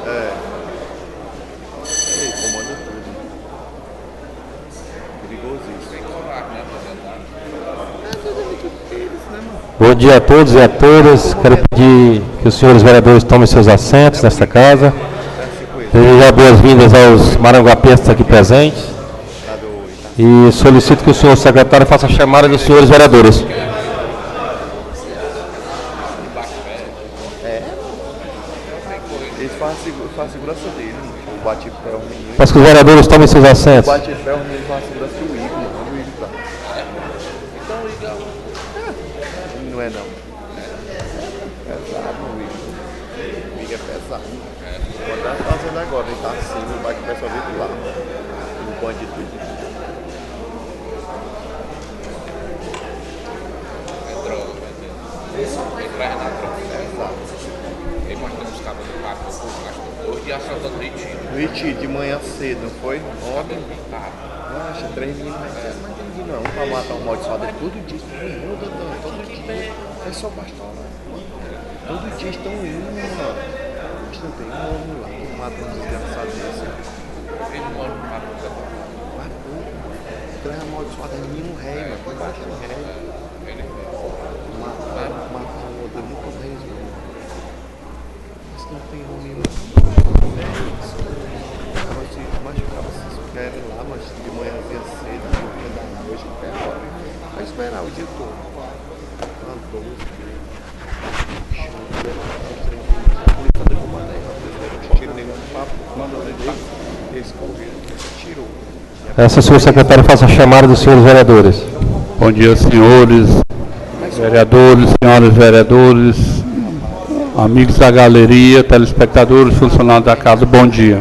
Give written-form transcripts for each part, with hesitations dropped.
É. Ele comanda tudo. Perigosíssimo. Tem coragem, né, Bom dia a todos e a todas. Quero pedir que os senhores vereadores tomem seus assentos nesta casa. Desejar boas-vindas aos maranguapenses aqui presentes. E solicito que o senhor secretário faça a chamada dos senhores vereadores. Eles fazem a segurança dele, o bate-pé, o menino. Peço que os vereadores tomem seus assentos. O bate-pé, o menino faz a segurança do Igor, o Igor tá. Então o Igor não é não. Pesado o Igor. O Igor é pesado. Quando tá fazendo agora, ele tá assim, o bate-pé só vem do lado. O bandido. É droga, ele traz na droga. Exato. Ele mostrou os cabos do carro, hoje dia assaltando o Retiro de manhã cedo, não foi? Ontem. Nossa, 3 meninos, mas não entendi não. Pra matar um amaldiçoado todo dia. Meu Deus, todo dia. É só pastor lá. Todo dia estão indo, mano. Mas não tem um homem lá. Matando um desgraçado desse. Ele mora no carro. Três amaldiçoados é nenhum rei, mano. Por baixo do rei. Matar um outro, nunca rei, mano. Mas não tem homem lá. Querem lá, mas de manhãzinha cedo, da noite, até agora. Vai esperar o dia todo. Uma 12, a polícia deu uma maneira, não tirou nenhum papo, mandou eles correram, tirou. Essa senhor secretário faça a chamada dos senhores vereadores. Bom dia, senhores vereadores, senhoras vereadores, amigos da galeria, telespectadores, funcionários da casa, bom dia.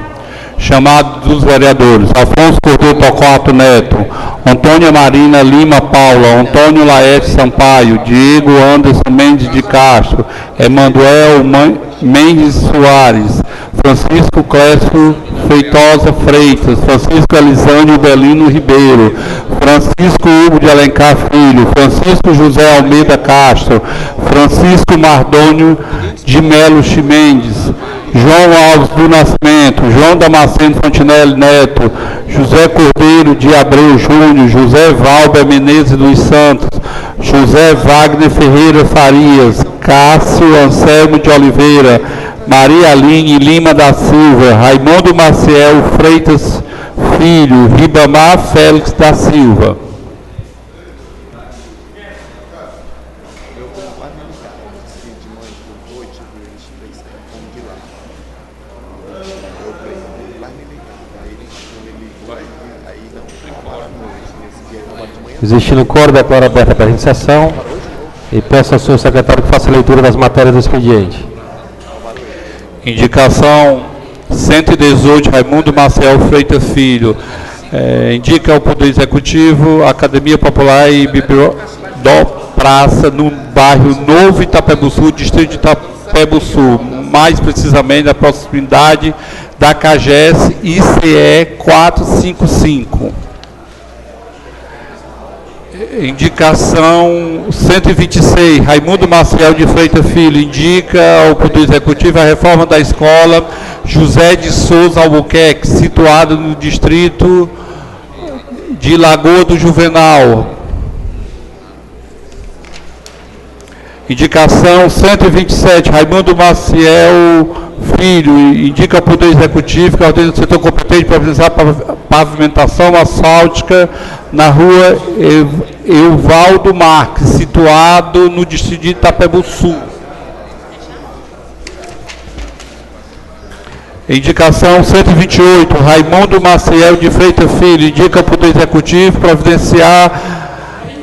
Chamado dos vereadores: Afonso Cordeiro Torquato Neto, Antônia Marina Lima Paula, Antônio Laerte Sampaio, Diego Anderson Mendes de Castro, Emanuel Mendes Soares, Francisco Clécio Feitosa Freitas, Francisco Elisânio Belino Ribeiro, Francisco Hugo de Alencar Filho, Francisco José Almeida Castro, Francisco Mardônio de Melo Chimendes, João Alves do Nascimento, João Damasceno Fontinelli Neto, José Cordeiro de Abreu Júnior, José Valber Menezes dos Santos, José Wagner Ferreira Farias, Cássio Anselmo de Oliveira, Maria Aline Lima da Silva, Raimundo Maciel Freitas Filho, Ribamar Félix da Silva. Existindo quórum, declaro aberta a presente sessão e peço ao senhor secretário que faça a leitura das matérias do expediente. Indicação 118, Raimundo Maciel Freitas Filho. Indica ao Poder Executivo, Academia Popular e Praça, no bairro Novo Itapebuçu, distrito de Itapebuçu, mais precisamente na proximidade da CAGES ICE 455. Indicação 126, Raimundo Maciel de Freitas Filho, indica ao Poder Executivo a reforma da escola José de Souza Albuquerque, situada no distrito de Lagoa do Juvenal. Indicação 127, Raimundo Maciel Filho, indica ao Poder Executivo que ordena o setor competente para realizar pavimentação asfáltica na rua Evaldo Marques, situado no distrito de Itapebuçu. Indicação 128, Raimundo Maciel de Freitas Filho, indica ao Poder Executivo providenciar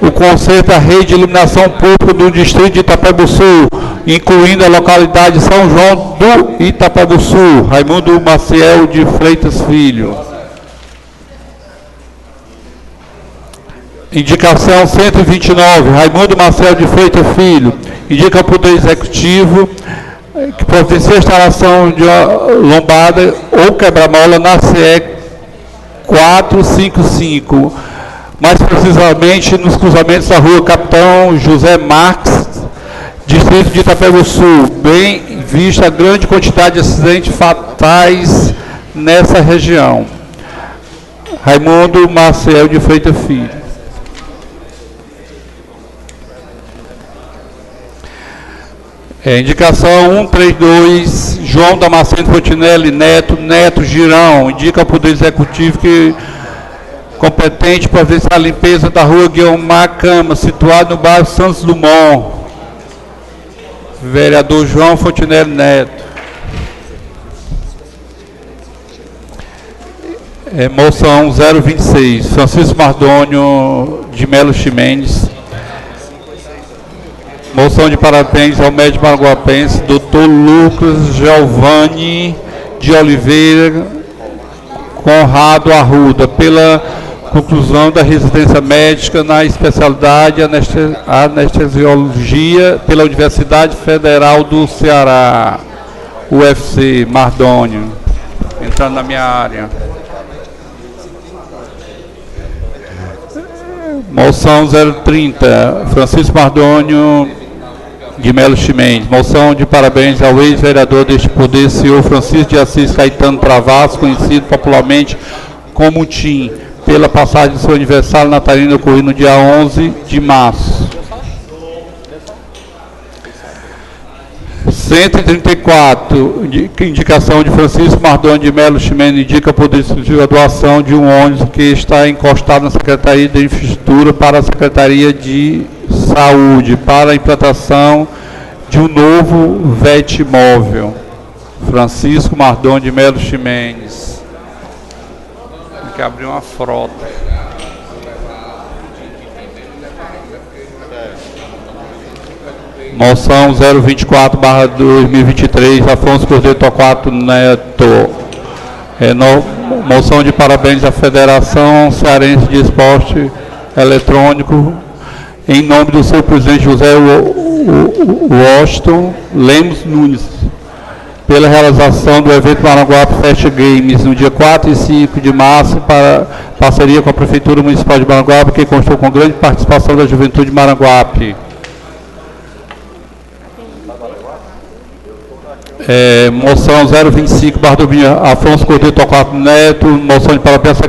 o conserto da rede de iluminação pública do distrito de Itapebuçu, incluindo a localidade de São João do Itapebuçu. Raimundo Maciel de Freitas Filho. Indicação 129, Raimundo Maciel de Freitas Filho, indica ao Poder Executivo que providencia a instalação de uma lombada ou quebra-mola na CE 455, mais precisamente nos cruzamentos da rua Capitão José Marques Distrito de Itapeva Sul, bem vista a grande quantidade de acidentes fatais nessa região. Raimundo Marcel de Freitas Filho. Indicação 132, João Damasceno Fontinelli Neto, Neto Girão, indica ao Poder Executivo que competente para ver a limpeza da rua Guilmar Cama, situada no bairro Santos Dumont. Vereador João Fontinelli Neto. Moção 026, Francisco Mardônio de Melo Ximenes. Moção de parabéns ao médico maranguapense, Dr. Lucas Giovanni de Oliveira Conrado Arruda, pela conclusão da residência médica na especialidade anestesiologia pela Universidade Federal do Ceará, UFC, Mardônio, entrando na minha área. Moção 030, Francisco Mardônio de Melo Ximenes. Moção de parabéns ao ex-vereador deste poder, senhor Francisco de Assis Caetano Travassos, conhecido popularmente como Tim, pela passagem do seu aniversário natalino ocorrido no dia 11 de março. 134, indicação de Francisco Mardônio de Melo Ximenes, indica Poder Executivo a doação de um ônibus que está encostado na Secretaria de Infraestrutura para a Secretaria de Saúde, para a implantação de um novo VET móvel. Francisco Mardônio de Melo Ximenes. Tem que abrir uma frota. Moção 024/2023, Afonso Cordeiro Torquato Neto. Moção de parabéns à Federação Cearense de Esporte Eletrônico, em nome do seu presidente José Washington Lemos Nunes, pela realização do evento Maranguape Fest Games no dia 4 e 5 de março, para parceria com a Prefeitura Municipal de Maranguape, que constou com grande participação da juventude de Maranguape. Moção 025/2000, Afonso Cordeiro Torquato Neto. Moção de parabéns ao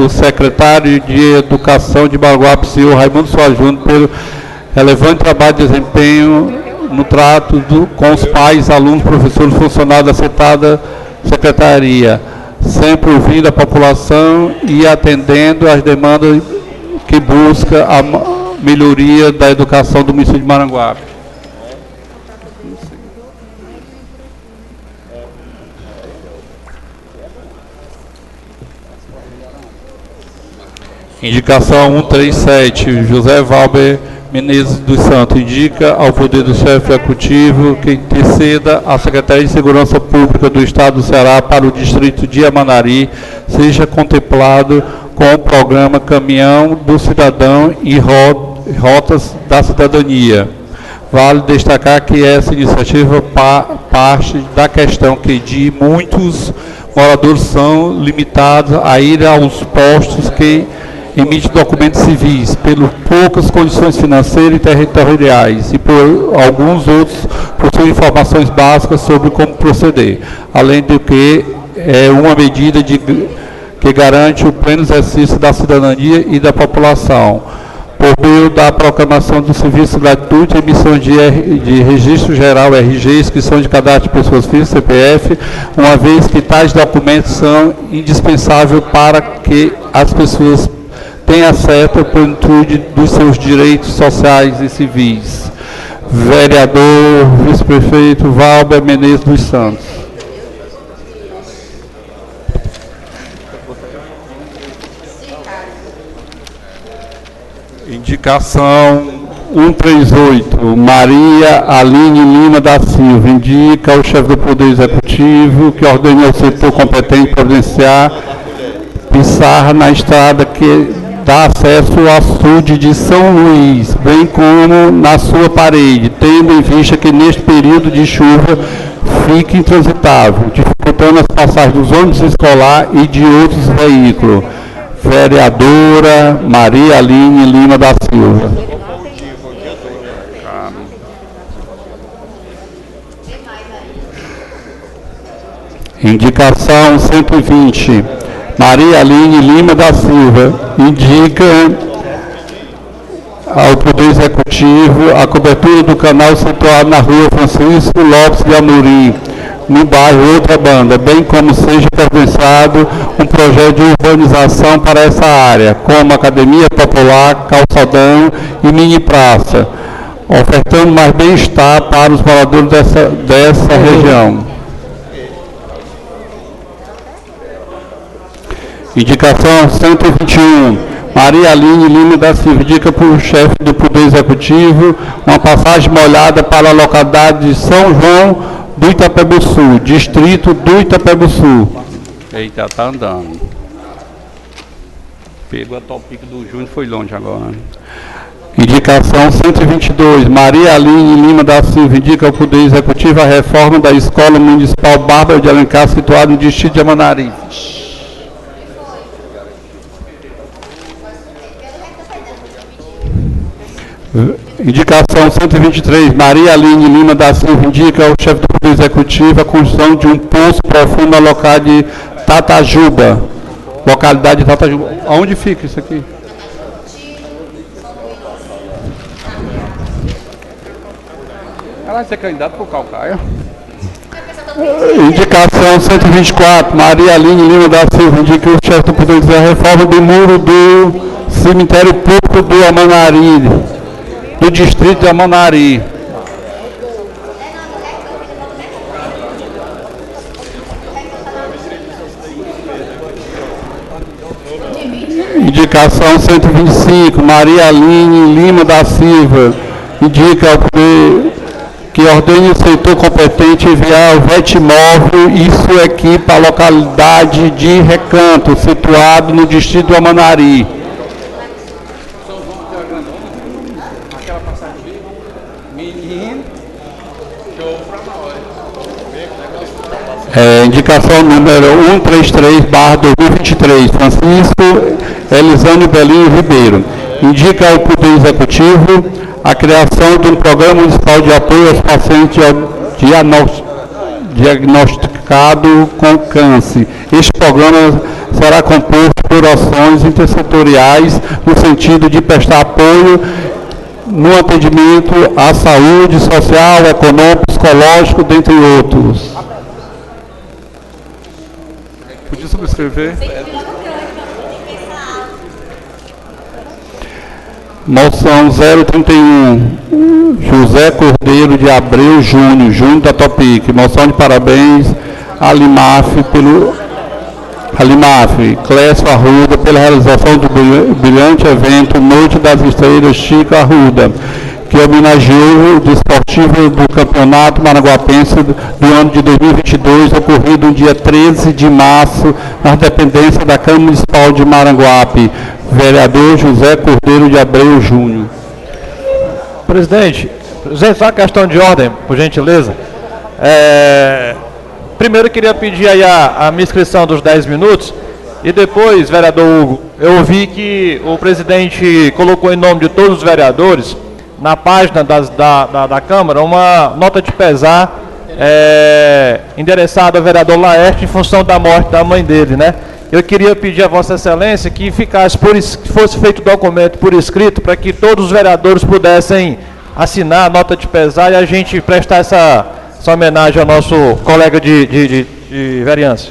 secretário de Educação de Maranguape, senhor Raimundo Soares Júnior, pelo relevante trabalho de desempenho no trato com os pais, alunos, professores e funcionários da citada secretaria, sempre ouvindo a população e atendendo às demandas que busca a melhoria da educação do município de Maranguape. Indicação 137, José Valber Menezes dos Santos, indica ao Poder do Chefe Executivo que interceda à Secretaria de Segurança Pública do Estado do Ceará para o Distrito de Amanari seja contemplado com o programa Caminhão do Cidadão e Rotas da Cidadania. Vale destacar que essa iniciativa parte da questão que de muitos moradores são limitados a ir aos postos que emite documentos civis, pelas poucas condições financeiras e territoriais, e por alguns outros possuem informações básicas sobre como proceder, além do que é uma medida que garante o pleno exercício da cidadania e da população, por meio da proclamação do serviço gratuito e emissão de registro geral, RG, inscrição de cadastro de pessoas físicas, CPF, uma vez que tais documentos são indispensáveis para que as pessoas tem acesso à plenitude dos seus direitos sociais e civis. Vereador, vice-prefeito Valber Menezes dos Santos. Indicação 138, Maria Aline Lima da Silva, indica ao chefe do Poder Executivo que ordene ao setor competente providenciar pissarra na estrada que dá acesso ao açude de São Luís, bem como na sua parede, tendo em vista que neste período de chuva fique intransitável, dificultando as passagens dos ônibus escolar e de outros veículos. Vereadora Maria Aline Lima da Silva. Indicação 120, Maria Aline Lima da Silva, indica ao Poder Executivo a cobertura do canal situado na rua Francisco Lopes de Amorim, no bairro Outra Banda, bem como seja providenciado um projeto de urbanização para essa área, como academia popular, calçadão e mini praça, ofertando mais bem-estar para os moradores dessa região. Indicação 121, Maria Aline Lima da Silva, indica para o chefe do Poder Executivo uma passagem molhada para a localidade de São João do Itapebuçu, distrito do Itapebuçu. Eita, tá andando. Pegou a topic do Júnior, foi longe agora. Indicação 122, Maria Aline Lima da Silva, indica ao Poder Executivo a reforma da Escola Municipal Bárbara de Alencar, situada no distrito de Amanari. Indicação 123, Maria Aline Lima da Silva, indica ao chefe do Poder Executivo a construção de um poço profundo na localidade de Tatajuba. Localidade de Tatajuba. Aonde fica isso aqui? Ela vai ser candidata para o Calcaia. Indicação 124, Maria Aline Lima da Silva, indica o chefe do Poder Executivo a reforma do muro do cemitério público do Amanari, do distrito de Amanari. Indicação 125, Maria Aline Lima da Silva, indica ao poder que ordene o setor competente enviar o Vetmóvel e sua equipe à localidade de Recanto, situado no distrito do Amanari. Indicação número 133/2023, Francisco Elisânio Belinho Ribeiro. Indica ao Poder Executivo a criação de um programa municipal de apoio aos pacientes diagnosticados com câncer. Este programa será composto por ações intersetoriais no sentido de prestar apoio no atendimento à saúde social, econômico, psicológico, dentre outros. Podia subscrever? Moção 031, José Cordeiro de Abreu Júnior, Júnior da Topic. Moção de parabéns a Alimaf, Clécio Arruda, pela realização do brilhante evento Noite das Estrelas Chico Arruda, que homenageou o desportivo do Campeonato Maranguapense do ano de 2022, ocorrido no dia 13 de março, na dependência da Câmara Municipal de Maranguape. Vereador José Cordeiro de Abreu Júnior. Presidente, só uma questão de ordem, por gentileza. Primeiro eu queria pedir aí a minha inscrição dos 10 minutos e depois, vereador Hugo, eu ouvi que o presidente colocou em nome de todos os vereadores na página da Câmara uma nota de pesar endereçada ao vereador Laerte em função da morte da mãe dele, né? Eu queria pedir a Vossa Excelência que fosse feito o documento por escrito para que todos os vereadores pudessem assinar a nota de pesar e a gente prestar essa homenagem ao nosso colega de vereança.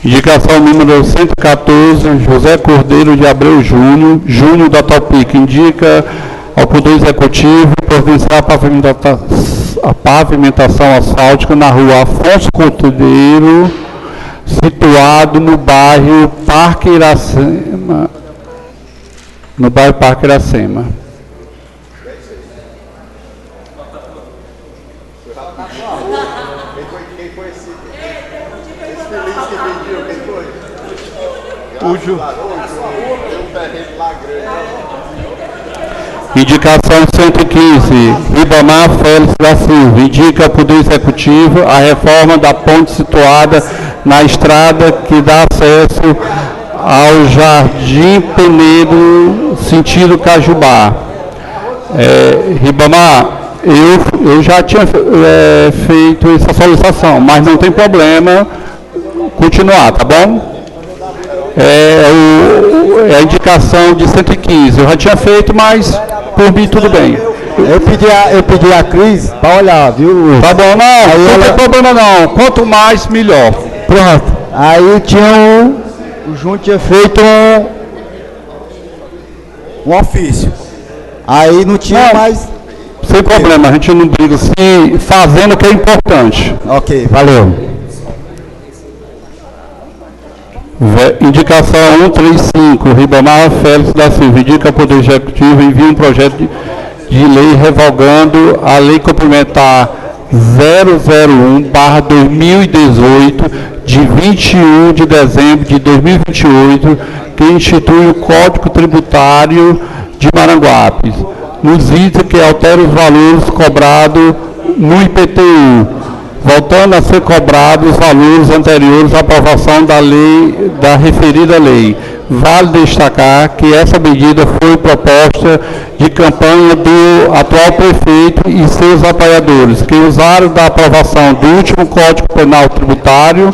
Indicação número 114, José Cordeiro de Abreu Júnior, Júnior da Topic, indica ao Poder Executivo providenciar a pavimentação asfáltica na rua Afonso Cordeiro, situado no bairro Parque Iracema. Indicação 115, Ribamar Félix da Silva, indica ao Poder Executivo a reforma da ponte situada na estrada que dá acesso ao Jardim Penedo, sentido Cajubá. Ribamar, Eu já tinha feito essa solicitação, mas não tem problema continuar, tá bom? É a indicação de 115. Eu já tinha feito, mas por mim tudo bem. Eu pedi a Cris para olhar, viu? Tá bom, não tem problema não. Quanto mais, melhor. Pronto. Aí tinha o Júnior tinha feito um ofício. Aí não tinha mais. Sem problema, a gente não briga assim, fazendo o que é importante. Ok, valeu. Indicação 135, Ribamar Félix da Silva, indica ao Poder Executivo envia um projeto de lei revogando a Lei Complementar 001/2018, de 21 de dezembro de 2028, que institui o Código Tributário de Maranguape, nos itens que altera os valores cobrados no IPTU, voltando a ser cobrados os valores anteriores à aprovação da referida lei. Vale destacar que essa medida foi proposta de campanha do atual prefeito e seus apoiadores, que usaram da aprovação do último Código Penal Tributário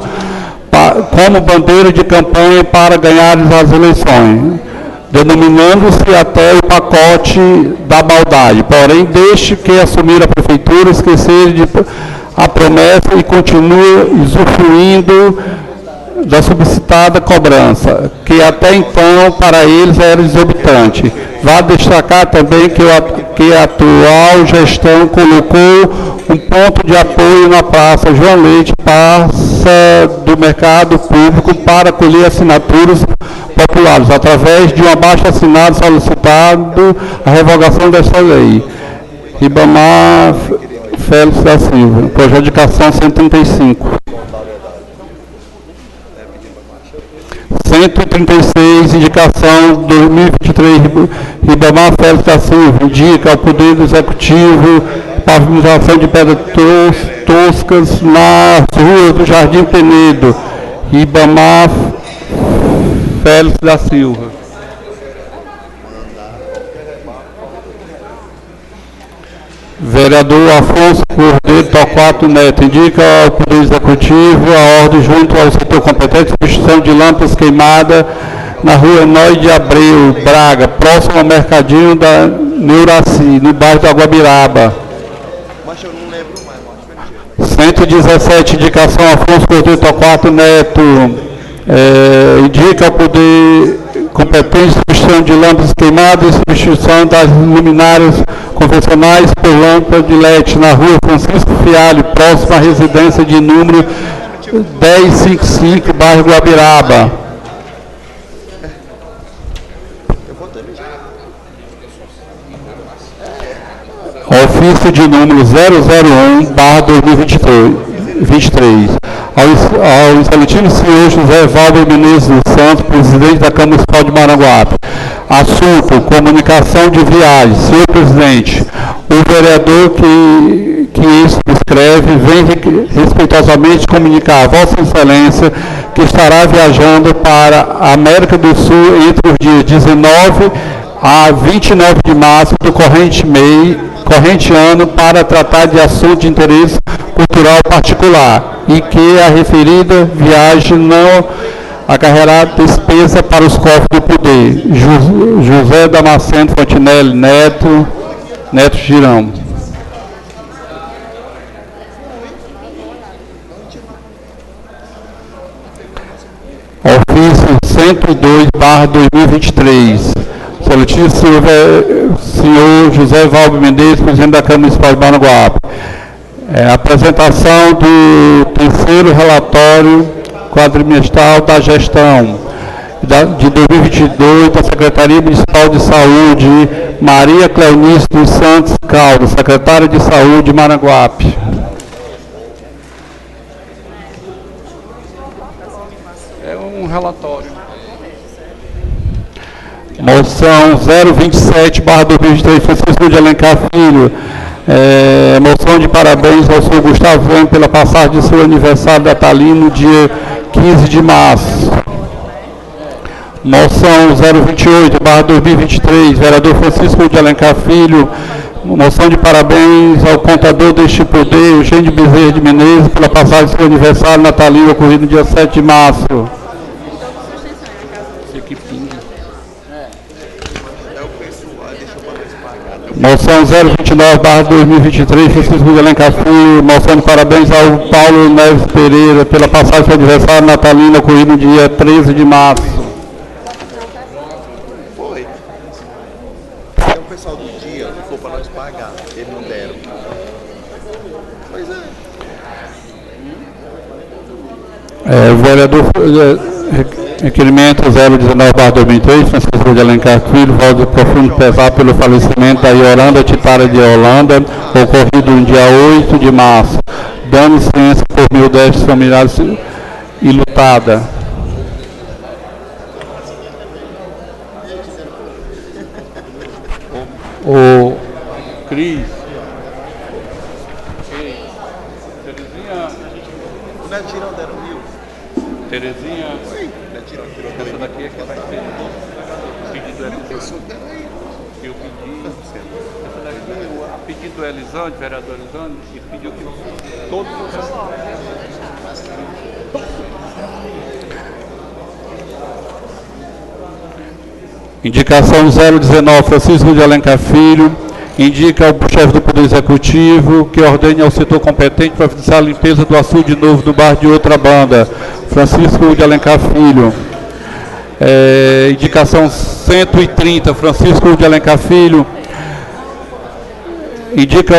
como bandeira de campanha para ganhar as eleições, denominando-se até o pacote da maldade. Porém, desde que assumiram a prefeitura, esqueceram a promessa e continuam usufruindo da solicitada cobrança, que até então para eles era exorbitante. Vale destacar também que a atual gestão colocou um ponto de apoio na Praça João Leite, praça do mercado público, para colher assinaturas populares, através de um abaixo-assinado solicitado a revogação desta lei. Ribamar Félix da Silva, projeto de indicação 135. 136, indicação 2023, Ribamar Félix da Silva, indica ao Poder Executivo pavimentação de pedras toscas nas ruas do Jardim Penedo. Ribamar Félix da Silva. Vereador Afonso Cordeiro Torquato Neto, indica ao Poder Executivo a ordem junto ao setor competente substituição de lâmpadas queimadas na rua Noy de Abreu, Braga, próximo ao mercadinho da Neuraci, no bairro da Guabiraba. 117, indicação Afonso Cordeiro Torquato Neto, indica ao Poder competente substituição de lâmpadas queimadas e substituição das luminárias convencionais por lâmpada de LED na rua Francisco Fialho, próxima à residência de número 1055, bairro Guabiraba. Ofício de número 001/2023. Ao excelentíssimo senhor José Valber Menezes dos Santos, presidente da Câmara Municipal de Maranguape. Assunto: comunicação de viagem. Senhor presidente, o vereador que isso escreve vem respeitosamente comunicar a Vossa Excelência que estará viajando para a América do Sul entre os dias 19 a 29 de março do corrente ano para tratar de assunto de interesse cultural particular e que a referida viagem não acarreará despesa para os cofres do poder. José Damasceno Fontinelli Neto Girão. Ofício 102/2023. Excelentíssimo senhor José Valber Menezes, presidente da Câmara Municipal de Maranguape. Apresentação do terceiro relatório quadrimestral da gestão de 2022 da Secretaria Municipal de Saúde, Maria Cleonice dos Santos Caldas, secretária de Saúde de Maranguape. É um relatório. Moção 027/2023, Francisco de Alencar Filho. Moção de parabéns ao senhor Gustavo Vane pela passagem de seu aniversário natalino no dia 15 de março. Moção 028/2023, vereador Francisco de Alencar Filho, Moção de parabéns ao contador deste poder, Eugênio Bezerra de Menezes, pela passagem do seu aniversário natalino ocorrido no dia 7 de março. Moção 029/2023, Francisco de Alencar Filho. Moção de parabéns ao Paulo Neves Pereira pela passagem do seu aniversário natalino ocorrido no dia 13 de março. Foi. É o pessoal do dia que ficou para nós pagar, eles não deram. Pois é. O vereador requerimento 019/2003, Francisco de Alencar Filho, voto de profundo pesar pelo falecimento da Iolanda Titara de Holanda, ocorrido no dia 8 de março, dando licença por 1.000 débitos familiares e lutada. O Cris. O Netinho não deram 1.000. Terezinha, Essa daqui é que vai ser pedido eu pedi, essa daqui, a pedido do Elisande, vereador Elisande, ele pediu que todos Indicação 019, Francisco de Alencar Filho, indica ao chefe do Poder Executivo que ordene ao setor competente para fazer a limpeza do açude novo do bar de outra banda. Francisco de Alencar Filho. Indicação 130, Francisco de Alencar Filho, indica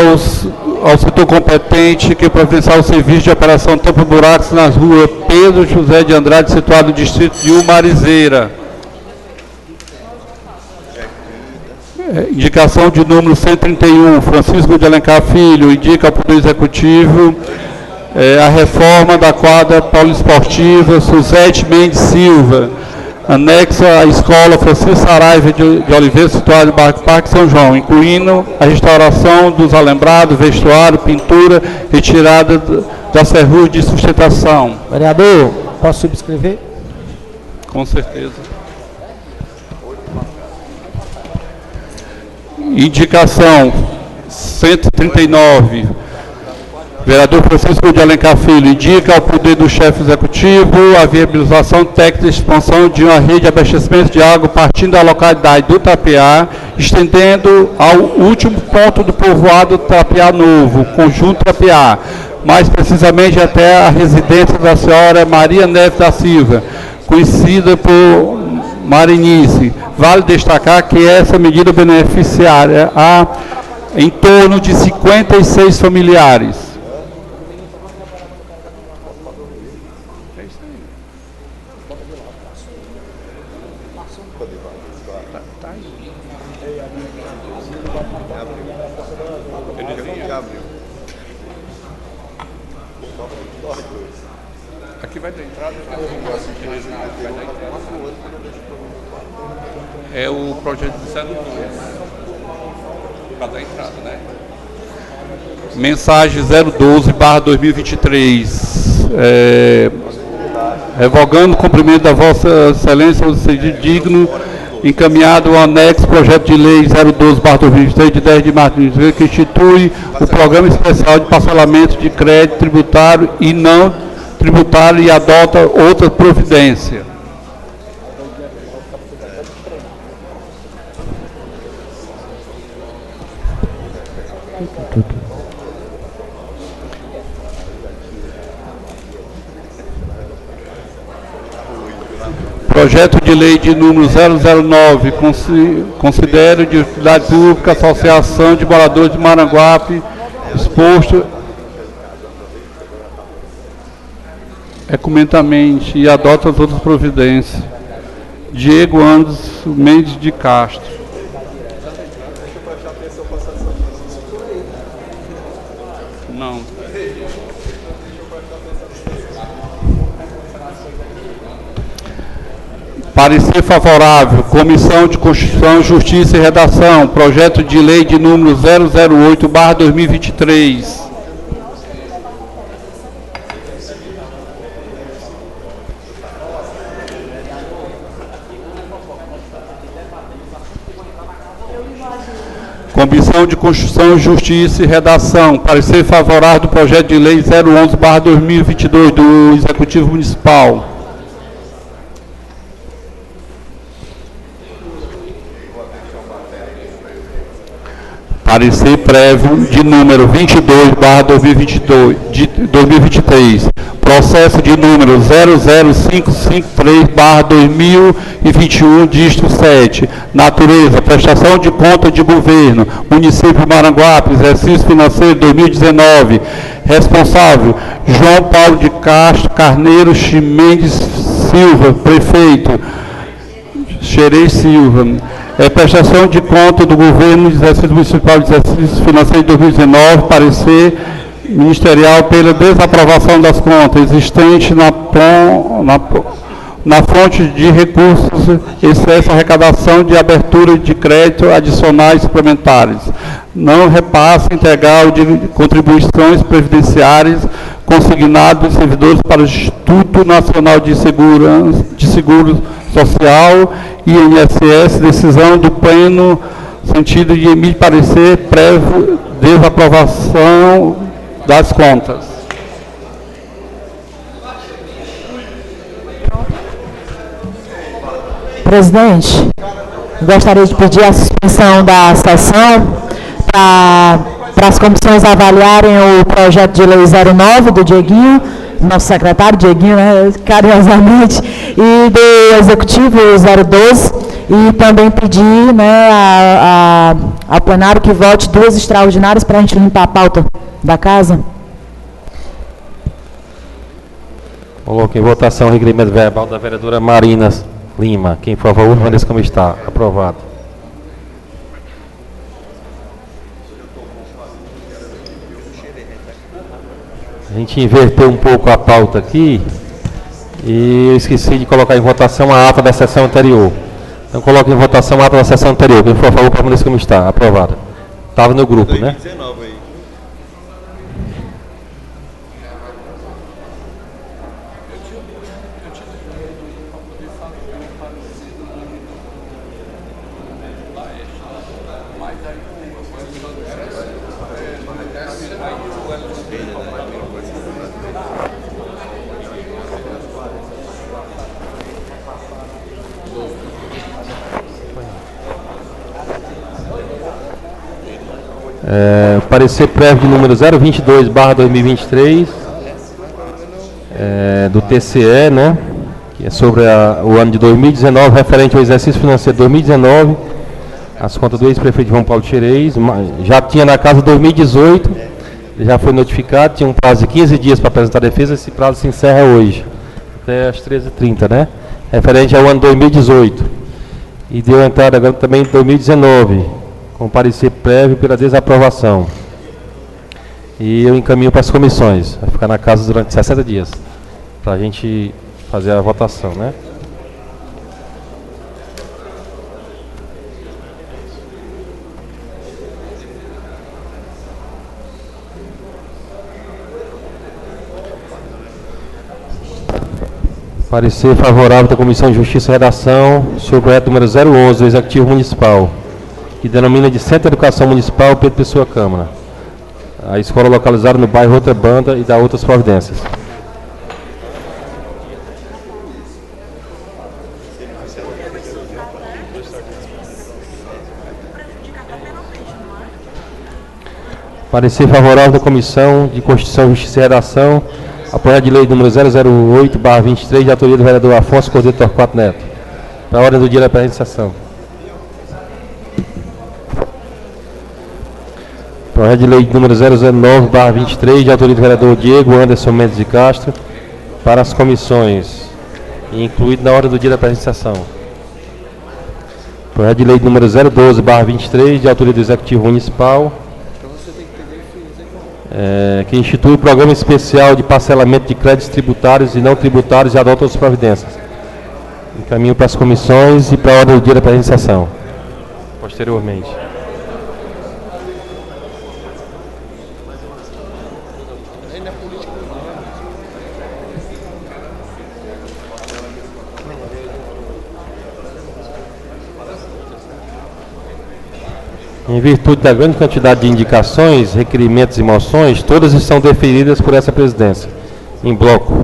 ao setor competente que providenciar o serviço de operação tampa-buracos nas ruas Pedro José de Andrade, situado no distrito de Umarizeira. Indicação de número 131, Francisco de Alencar Filho, indica ao Poder Executivo a reforma da quadra poliesportiva Suzete Mendes Silva, anexa à escola Francisco Saraiva de Oliveira, situada no bairro Parque São João, incluindo a restauração dos alambrados, vestuário, pintura, retirada da ferrugem de sustentação. Vereador, posso subscrever? Com certeza. Indicação 139, vereador Francisco de Alencar Filho, indica ao poder do chefe executivo a viabilização técnica de expansão de uma rede de abastecimento de água partindo da localidade do Tapeá, estendendo ao último ponto do povoado Tapeá Novo, conjunto Tapeá, mais precisamente até a residência da senhora Maria Neves da Silva, conhecida por Marinice. Vale destacar que essa medida beneficiária a em torno de 56 familiares. Aqui vai dar entrada. É o projeto de 02. Para dar entrada, né? Mensagem 012/2023. Revogando o cumprimento da Vossa Excelência, o sentido digno, encaminhado ao anexo projeto de lei 012/2023, de 10 de março de 2023, que institui o Programa Especial de Parcelamento de Crédito Tributário e Não Tributário e adota outra providência. Projeto de lei de número 009, considera de utilidade pública a Associação de Moradores de Maranguape, exposto ecumenamente e adota as outras providências. Diego Andes Mendes de Castro. Não. Parecer favorável, Comissão de Constituição, Justiça e Redação, projeto de lei de número 008/2023. Comissão de Constituição, Justiça e Redação. Parecer favorável do projeto de lei 011/2022 do Executivo Municipal. Parecer prévio de número 22/2022 de 2023. Processo de número 00553/2021, dígito 7. Natureza, prestação de conta de governo, município de Maranguape, exercício financeiro 2019. Responsável, João Paulo de Castro Carneiro Chimendes Silva, prefeito, Xerez Silva. Prestação de conta do governo, exercício municipal de exercício financeiro de 2019, parecer ministerial pela desaprovação das contas existente na fonte de recursos, excesso arrecadação de abertura de crédito adicionais suplementares, não repasse integral de contribuições previdenciárias consignado dos servidores para o Instituto Nacional de Seguro Social, INSS, decisão do pleno sentido de emitir parecer prévio desaprovação das contas. Presidente, gostaria de pedir a suspensão da sessão para as comissões avaliarem o projeto de lei 09 do Dieguinho, nosso secretário Dieguinho, né, carinhosamente, e do Executivo 012, e também pedir, né, ao plenário que vote 2 extraordinárias para a gente limpar a pauta da casa. Coloco em votação o requerimento verbal da vereadora Marina Lima. Quem for a favor, permaneça como está. Aprovado. A gente inverteu um pouco a pauta aqui e eu esqueci de colocar em votação a ata da sessão anterior. Então coloco em votação a ata da sessão anterior. Quem for a favor, permaneça como está. Aprovado. Estava no grupo, 2019, né? Aí. Parecer prévio de número 022/2023 do TCE, né, que é sobre o ano de 2019, referente ao exercício financeiro de 2019, as contas do ex-prefeito João Paulo Xerez. Já tinha na casa 2018, já foi notificado, tinha um prazo de 15 dias para apresentar a defesa, esse prazo se encerra hoje, até às 13h30, né, referente ao ano 2018. E deu entrada agora também em 2019, com parecer prévio pela desaprovação. E eu encaminho para as comissões. Vai ficar na casa durante 60 dias, para a gente fazer a votação, né? Parecer favorável da Comissão de Justiça e Redação sobre o projeto número 011 do Executivo Municipal, que denomina de Centro de Educação Municipal Pedro Pessoa Câmara. A escola localizada no bairro Outra Banda e dá outras providências. Parecer favorável da Comissão de Constituição, Justiça e Redação a projeto de lei número 008/23, de autoria do vereador Afonso Cordeiro Torquato Neto. Para a ordem do dia da presente sessão. Projeto de lei número 009/23, de autoria do vereador Diego Anderson Mendes de Castro, para as comissões, incluído na ordem do dia da presente sessão. Projeto de lei número 012/23, de autoria do Executivo Municipal, que institui o Programa Especial de Parcelamento de Créditos Tributários e Não Tributários e adota outras providências. Encaminho para as comissões e para a ordem do dia da presente sessão, posteriormente. Em virtude da grande quantidade de indicações, requerimentos e moções, todas estão deferidas por essa presidência, em bloco.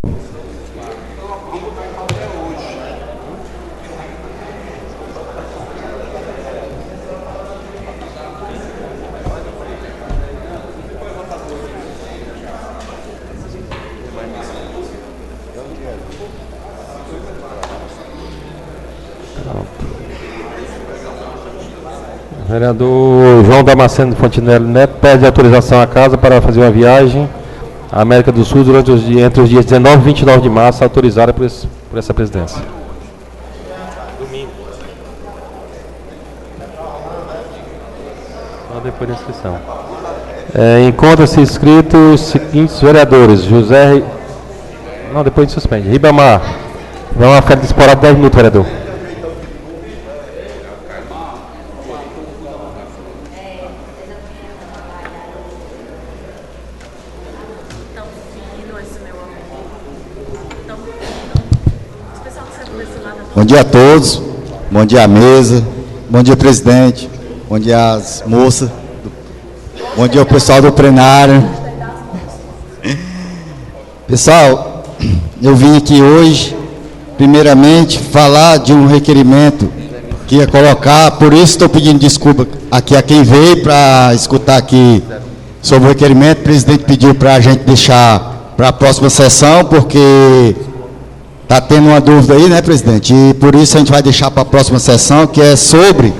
O vereador João Damasceno Fontinelli Neto pede autorização à casa para fazer uma viagem à América do Sul entre os dias 19 e 29 de março, autorizada por essa presidência. Domingo. Só depois da inscrição. Encontra-se inscritos os seguintes vereadores: José... Não, depois de suspende. Ribamar. Vamos ficar disparado 10 minutos, vereador. Bom dia a todos, bom dia à mesa, bom dia presidente, bom dia às moças, bom dia ao pessoal do plenário. Pessoal, eu vim aqui hoje, primeiramente, falar de um requerimento que ia colocar, por isso estou pedindo desculpa aqui a quem veio para escutar aqui sobre o requerimento. O presidente pediu para a gente deixar para a próxima sessão, porque... está tendo uma dúvida aí, né, presidente? E por isso a gente vai deixar para a próxima sessão, que é sobre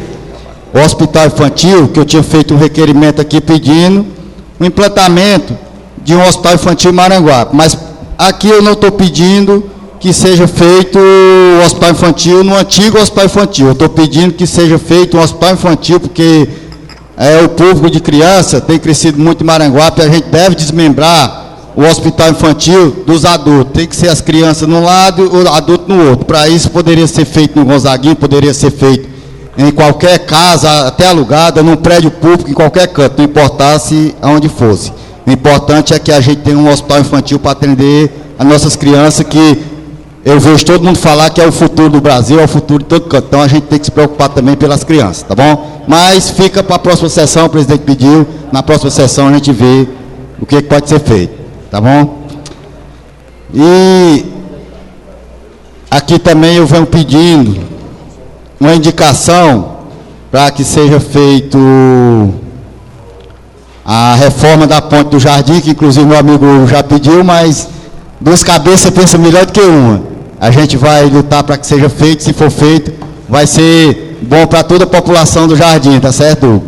o hospital infantil, que eu tinha feito um requerimento aqui pedindo o implantamento de um hospital infantil em Maranguape. Mas aqui eu não estou pedindo que seja feito o hospital infantil no antigo hospital infantil. Eu estou pedindo que seja feito um hospital infantil, porque o público de criança tem crescido muito em Maranguape, e a gente deve desmembrar o hospital infantil dos adultos. Tem que ser as crianças num lado e o adulto no outro. Para isso, poderia ser feito no Gonzaguinho, poderia ser feito em qualquer casa, até alugada, num prédio público, em qualquer canto, não importasse aonde fosse. O importante é que a gente tenha um hospital infantil para atender as nossas crianças, que eu vejo todo mundo falar que é o futuro do Brasil, é o futuro de todo canto. Então, a gente tem que se preocupar também pelas crianças, tá bom? Mas fica para a próxima sessão, o presidente pediu, na próxima sessão a gente vê o que pode ser feito. Tá bom? E aqui também eu venho pedindo uma indicação para que seja feito a reforma da ponte do Jardim, que inclusive meu amigo já pediu, mas duas cabeças pensa melhor do que uma. A gente vai lutar para que seja feito. Se for feito, vai ser bom para toda a população do Jardim, tá certo?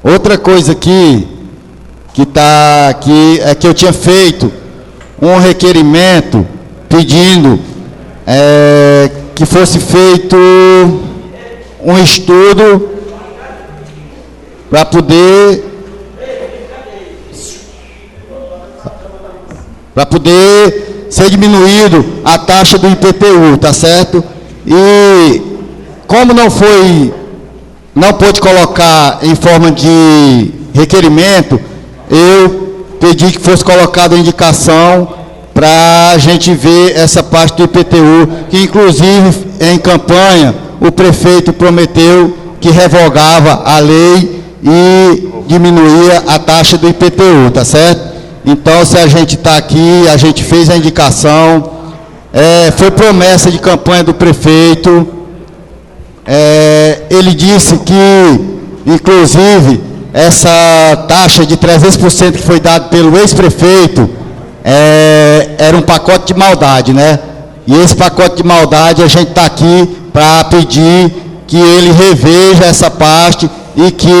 Outra coisa aqui, que está aqui, é que eu tinha feito um requerimento pedindo que fosse feito um estudo para poder ser diminuído a taxa do IPTU, tá certo? E como não pôde colocar em forma de requerimento, eu pedi que fosse colocada a indicação para a gente ver essa parte do IPTU, que inclusive em campanha o prefeito prometeu que revogava a lei e diminuía a taxa do IPTU, tá certo? Então, se a gente está aqui, a gente fez a indicação, foi promessa de campanha do prefeito. Ele disse que, inclusive, essa taxa de 300% que foi dada pelo ex-prefeito era um pacote de maldade, né? E esse pacote de maldade, a gente está aqui para pedir que ele reveja essa parte e que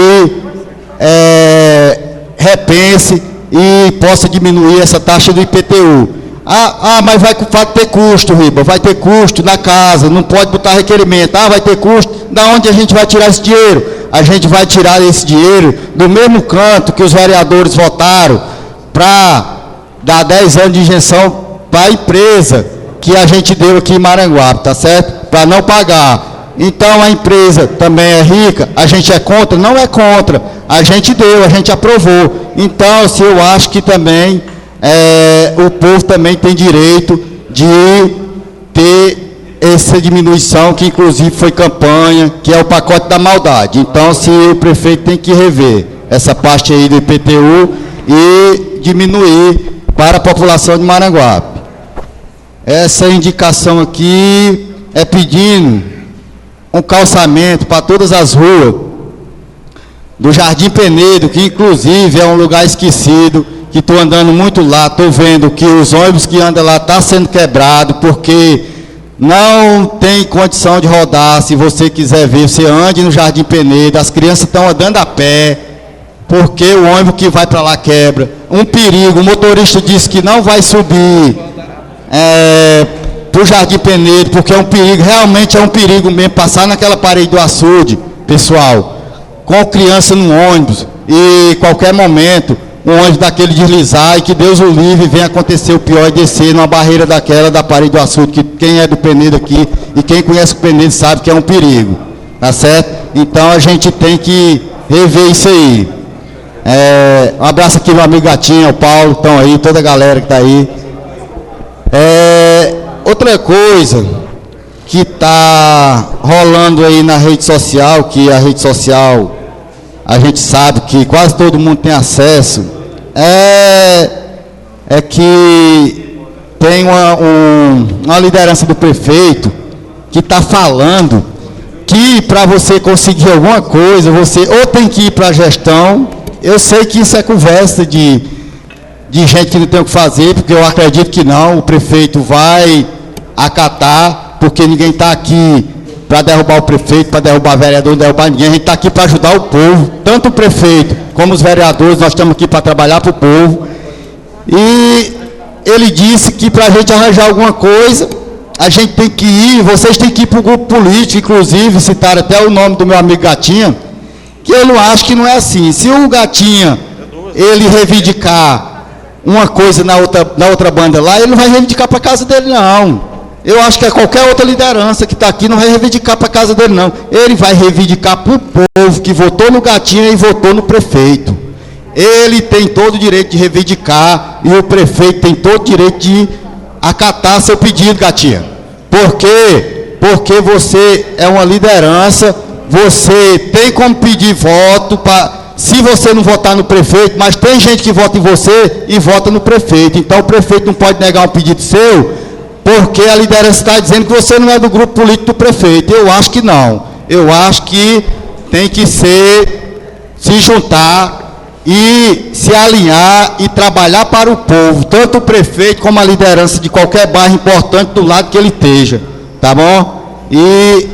repense e possa diminuir essa taxa do IPTU. Mas vai ter custo, Riba, vai ter custo na casa, não pode botar requerimento. Vai ter custo, da onde a gente vai tirar esse dinheiro? A gente vai tirar esse dinheiro do mesmo canto que os vereadores votaram para dar 10 anos de isenção para a empresa que a gente deu aqui em Maranguape, tá certo? Para não pagar. Então a empresa também é rica, a gente é contra? Não é contra, a gente deu, a gente aprovou. Então, assim, eu acho que também o povo também tem direito de ter essa diminuição, que inclusive foi campanha, que é o pacote da maldade. Então, se o prefeito tem que rever essa parte aí do IPTU e diminuir para a população de Maranguape. Essa indicação aqui é pedindo um calçamento para todas as ruas do Jardim Penedo, que inclusive é um lugar esquecido, que estou andando muito lá, estou vendo que os ônibus que andam lá estão sendo quebrados, porque não tem condição de rodar. Se você quiser ver, você ande no Jardim Penedo, as crianças estão andando a pé, porque o ônibus que vai para lá quebra. Um perigo, o motorista disse que não vai subir para o Jardim Penedo, porque é um perigo, realmente é um perigo mesmo, passar naquela parede do açude, pessoal, com criança no ônibus, e qualquer momento, um ônibus daquele deslizar, e que Deus o livre, venha acontecer o pior e descer numa barreira daquela da parede do açude, que quem é do Penedo aqui, e quem conhece o Penedo sabe que é um perigo, tá certo? Então a gente tem que rever isso aí. Um abraço aqui ao meu amigo Gatinho, ao Paulo, estão aí, toda a galera que está aí. Outra coisa que está rolando aí na rede social, que a rede social, a gente sabe que quase todo mundo tem acesso, é que tem uma liderança do prefeito que está falando que para você conseguir alguma coisa, você ou tem que ir para a gestão. Eu sei que isso é conversa de gente que não tem o que fazer, porque eu acredito que não, o prefeito vai acatar, porque ninguém está aqui para derrubar o prefeito, para derrubar o vereador, não derrubar ninguém. A gente está aqui para ajudar o povo, tanto o prefeito como os vereadores, nós estamos aqui para trabalhar para o povo. E ele disse que para a gente arranjar alguma coisa, a gente tem que ir, vocês têm que ir para o grupo político, inclusive citaram até o nome do meu amigo Gatinha, que eu não acho que não é assim. Se o Gatinha, ele reivindicar uma coisa na outra banda lá, ele não vai reivindicar para a casa dele, não. Eu acho que qualquer outra liderança que está aqui não vai reivindicar para a casa dele, não. Ele vai reivindicar para o povo que votou no Gatinha e votou no prefeito. Ele tem todo o direito de reivindicar e o prefeito tem todo o direito de acatar seu pedido, Gatinha. Por quê? Porque você é uma liderança, você tem como pedir voto se você não votar no prefeito, mas tem gente que vota em você e vota no prefeito. Então o prefeito não pode negar um pedido seu, porque a liderança está dizendo que você não é do grupo político do prefeito. Eu acho que não. Eu acho que tem que se juntar e se alinhar e trabalhar para o povo, tanto o prefeito como a liderança de qualquer bairro importante do lado que ele esteja. Tá bom? E...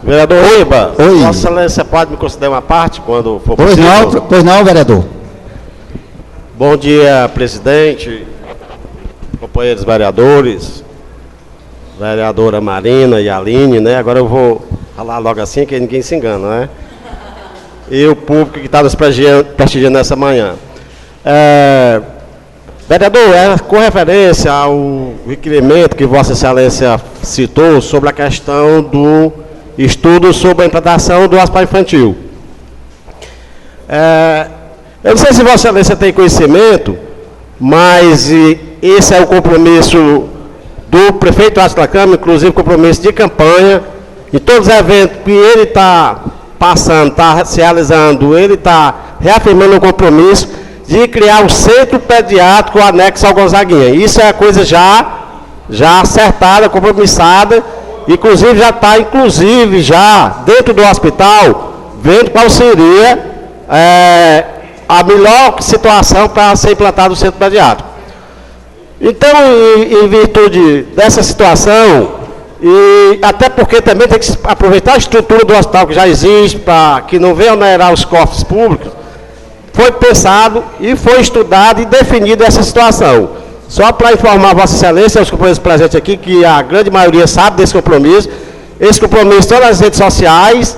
Vereador Riba, Oi. Vossa Excelência pode me conceder uma parte quando for possível? Pois não, vereador. Bom dia, presidente, companheiros vereadores, vereadora Marina e Aline, né? Agora eu vou falar logo assim, que ninguém se engana, né? E o público que está nos prestigiando nessa manhã. Vereador, com referência ao requerimento que Vossa Excelência citou sobre a questão do estudo sobre a implantação do hospital infantil. Eu não sei se Vossa Excelência tem conhecimento, mas esse é o compromisso do prefeito Astro da Câmara, inclusive compromisso de campanha, e todos os eventos que ele está passando, está se realizando, ele está reafirmando o compromisso de criar um centro pediátrico anexo ao Gonzaguinha. Isso é coisa já acertada, compromissada, inclusive já está, já dentro do hospital, vendo qual seria a melhor situação para ser implantado o centro pediátrico. Então, em virtude dessa situação, e até porque também tem que aproveitar a estrutura do hospital que já existe, para que não venha onerar os cofres públicos, foi pensado e foi estudado e definido essa situação. Só para informar Vossa Excelência, os companheiros presentes aqui, que a grande maioria sabe desse compromisso. Esse compromisso está nas redes sociais.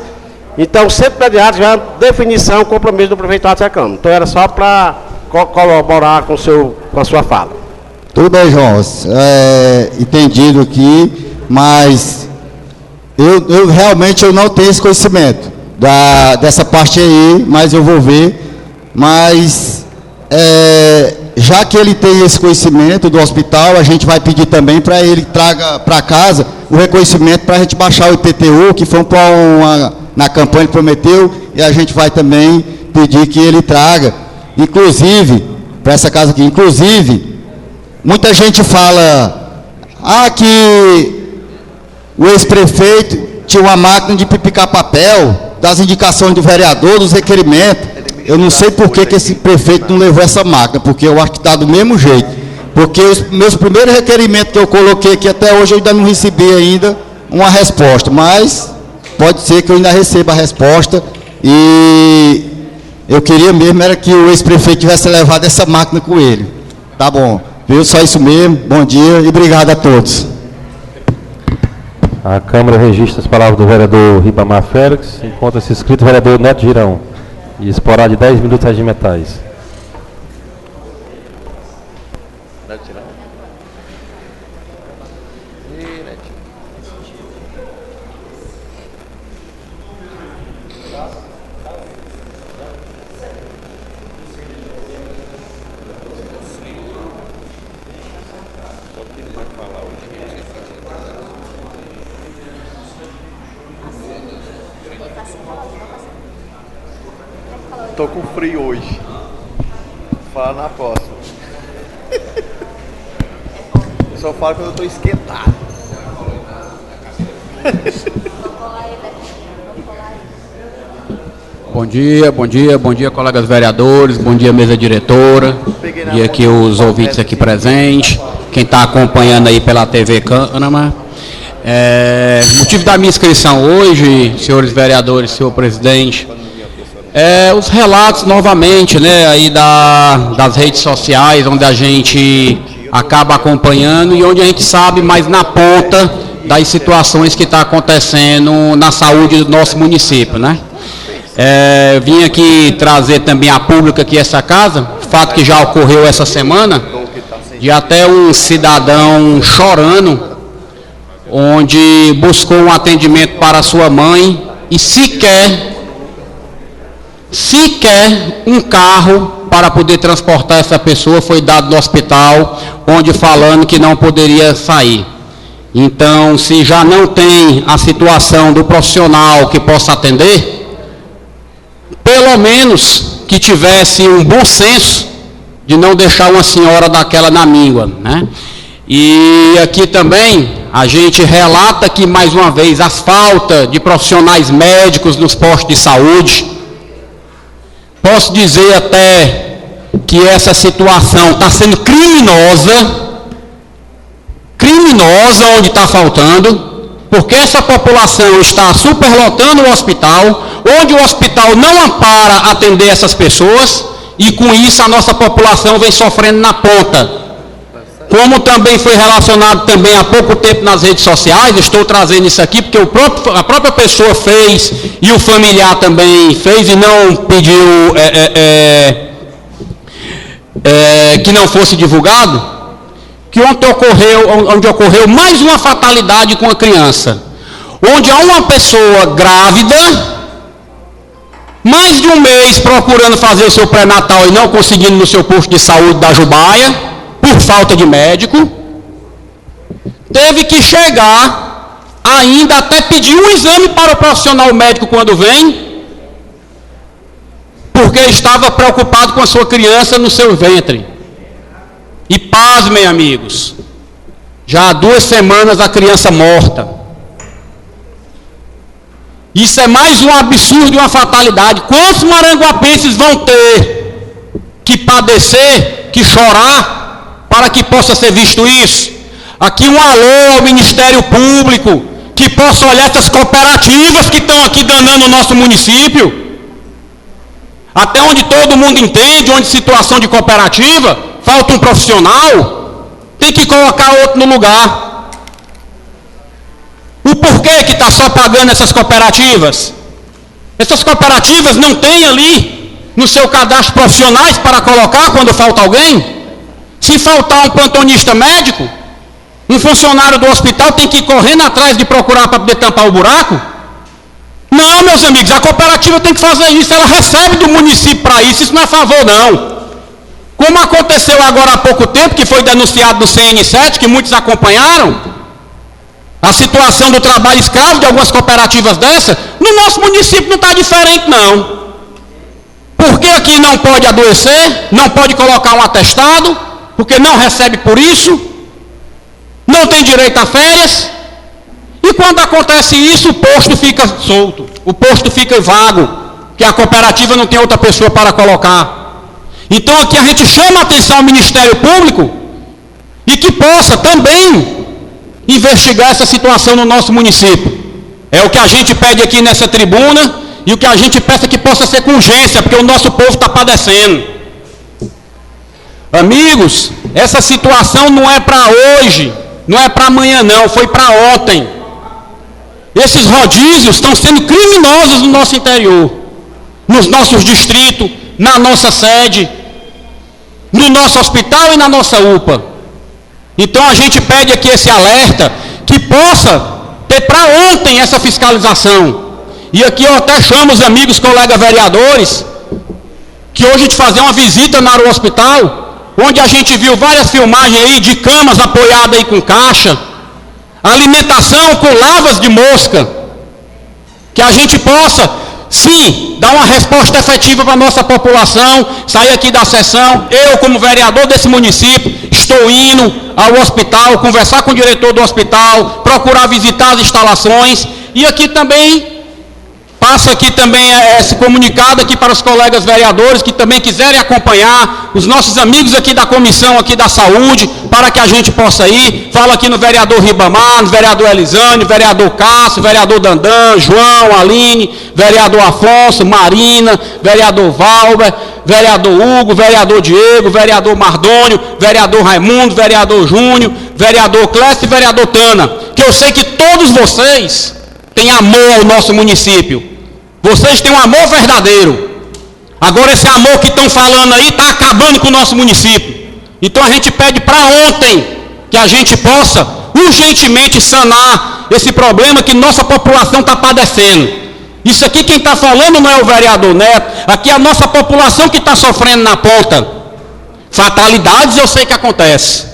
Então, sempre pediátrico já é uma definição, compromisso do prefeito Astro da Câmara. Então, era só para colaborar com a sua fala. Tudo bem, João. Entendido aqui, mas eu realmente não tenho esse conhecimento dessa parte aí, mas eu vou ver. Mas já que ele tem esse conhecimento do hospital, a gente vai pedir também para ele traga para casa o reconhecimento para a gente baixar o IPTU, que foi na campanha ele prometeu, e a gente vai também pedir que ele traga, inclusive, para essa casa aqui, inclusive, muita gente fala, que o ex-prefeito tinha uma máquina de picar papel, das indicações do vereador, dos requerimentos. Eu não sei por que esse prefeito não levou essa máquina, porque eu acho que está do mesmo jeito. Porque os meus primeiros requerimentos que eu coloquei aqui até hoje, eu ainda não recebi ainda uma resposta, mas pode ser que eu ainda receba a resposta, e eu queria mesmo era que o ex-prefeito tivesse levado essa máquina com ele. Tá bom, viu? Só isso mesmo, bom dia e obrigado a todos. A Câmara registra as palavras do vereador Ribamar Félix. Encontra-se inscrito o vereador Neto Girão. E explorado de 10 minutos regimentais. Tô com frio hoje. Fala na próxima. Eu só falo quando eu tô esquentado. Bom dia, colegas vereadores, bom dia, mesa diretora, bom dia aqui os ouvintes aqui presentes, quem está acompanhando aí pela TV Câmara. Motivo da minha inscrição hoje, senhores vereadores, senhor presidente, os relatos novamente, né, aí das redes sociais, onde a gente acaba acompanhando e onde a gente sabe mais na ponta das situações que está acontecendo na saúde do nosso município, né? Vim aqui trazer também a público aqui essa casa, fato que já ocorreu essa semana, de até um cidadão chorando, onde buscou um atendimento para sua mãe e sequer um carro para poder transportar essa pessoa foi dado no hospital, onde falando que não poderia sair. Então, se já não tem a situação do profissional que possa atender, pelo menos que tivesse um bom senso de não deixar uma senhora daquela na míngua, né? E aqui também a gente relata que, mais uma vez, a falta de profissionais médicos nos postos de saúde. Posso dizer até que essa situação está sendo criminosa onde está faltando, porque essa população está superlotando o hospital, onde o hospital não ampara atender essas pessoas, e com isso a nossa população vem sofrendo na ponta. Como também foi relacionado também há pouco tempo nas redes sociais, estou trazendo isso aqui porque a própria pessoa fez e o familiar também fez e não pediu que não fosse divulgado, que onde ocorreu mais uma fatalidade com a criança, onde há uma pessoa grávida, mais de um mês procurando fazer o seu pré-natal e não conseguindo no seu posto de saúde da Jubaia, por falta de médico, teve que chegar ainda até pedir um exame para o profissional médico quando vem, porque estava preocupado com a sua criança no seu ventre. E pasmem, amigos, já há 2 semanas a criança morta. Isso é mais um absurdo e uma fatalidade. Quantos maranguapenses vão ter que padecer, que chorar, para que possa ser visto isso? Aqui um alô ao Ministério Público, que possa olhar essas cooperativas que estão aqui danando o nosso município. Até onde todo mundo entende, onde situação de cooperativa, falta um profissional, tem que colocar outro no lugar. O porquê que está só pagando essas cooperativas? Essas cooperativas não têm ali no seu cadastro profissionais para colocar quando falta alguém? Se faltar um plantonista médico, um funcionário do hospital tem que ir correndo atrás de procurar para poder tampar o buraco? Não, meus amigos, a cooperativa tem que fazer isso, ela recebe do município para isso não é favor não. Como aconteceu agora há pouco tempo, que foi denunciado no CN7, que muitos acompanharam, a situação do trabalho escravo de algumas cooperativas dessa, no nosso município não está diferente não. Porque aqui não pode adoecer, não pode colocar um atestado, porque não recebe por isso, não tem direito a férias, e quando acontece isso, o posto fica solto, o posto fica vago, que a cooperativa não tem outra pessoa para colocar. Então aqui a gente chama a atenção ao Ministério Público, e que possa também investigar essa situação no nosso município. É o que a gente pede aqui nessa tribuna, e o que a gente peça que possa ser com urgência, porque o nosso povo está padecendo. Amigos, essa situação não é para hoje, não é para amanhã não, foi para ontem. Esses rodízios estão sendo criminosos no nosso interior, nos nossos distritos, na nossa sede, no nosso hospital e na nossa UPA. Então a gente pede aqui esse alerta, que possa ter para ontem essa fiscalização. E aqui eu até chamo os amigos, colegas vereadores, que hoje a gente fazer uma visita no hospital, onde a gente viu várias filmagens aí de camas apoiadas aí com caixa, alimentação com lavas de mosca, que a gente possa, sim, dar uma resposta efetiva para a nossa população, sair aqui da sessão. Eu, como vereador desse município, estou indo ao hospital, conversar com o diretor do hospital, procurar visitar as instalações, e aqui também passo aqui também esse comunicado aqui para os colegas vereadores que também quiserem acompanhar, os nossos amigos aqui da comissão aqui da saúde, para que a gente possa ir. Falo aqui no vereador Ribamar, no vereador Elisânia, vereador Cássio, vereador Dandan, João, Aline, vereador Afonso, Marina, vereador Valber, vereador Hugo, vereador Diego, vereador Mardônio, vereador Raimundo, vereador Júnior, vereador Clécio e vereador Tana, que eu sei que todos vocês têm amor ao nosso município. Vocês têm um amor verdadeiro. Agora esse amor que estão falando aí está acabando com o nosso município. Então a gente pede para ontem que a gente possa urgentemente sanar esse problema que nossa população está padecendo. Isso aqui quem está falando não é o vereador Neto, aqui é a nossa população que está sofrendo na ponta. Fatalidades eu sei que acontece.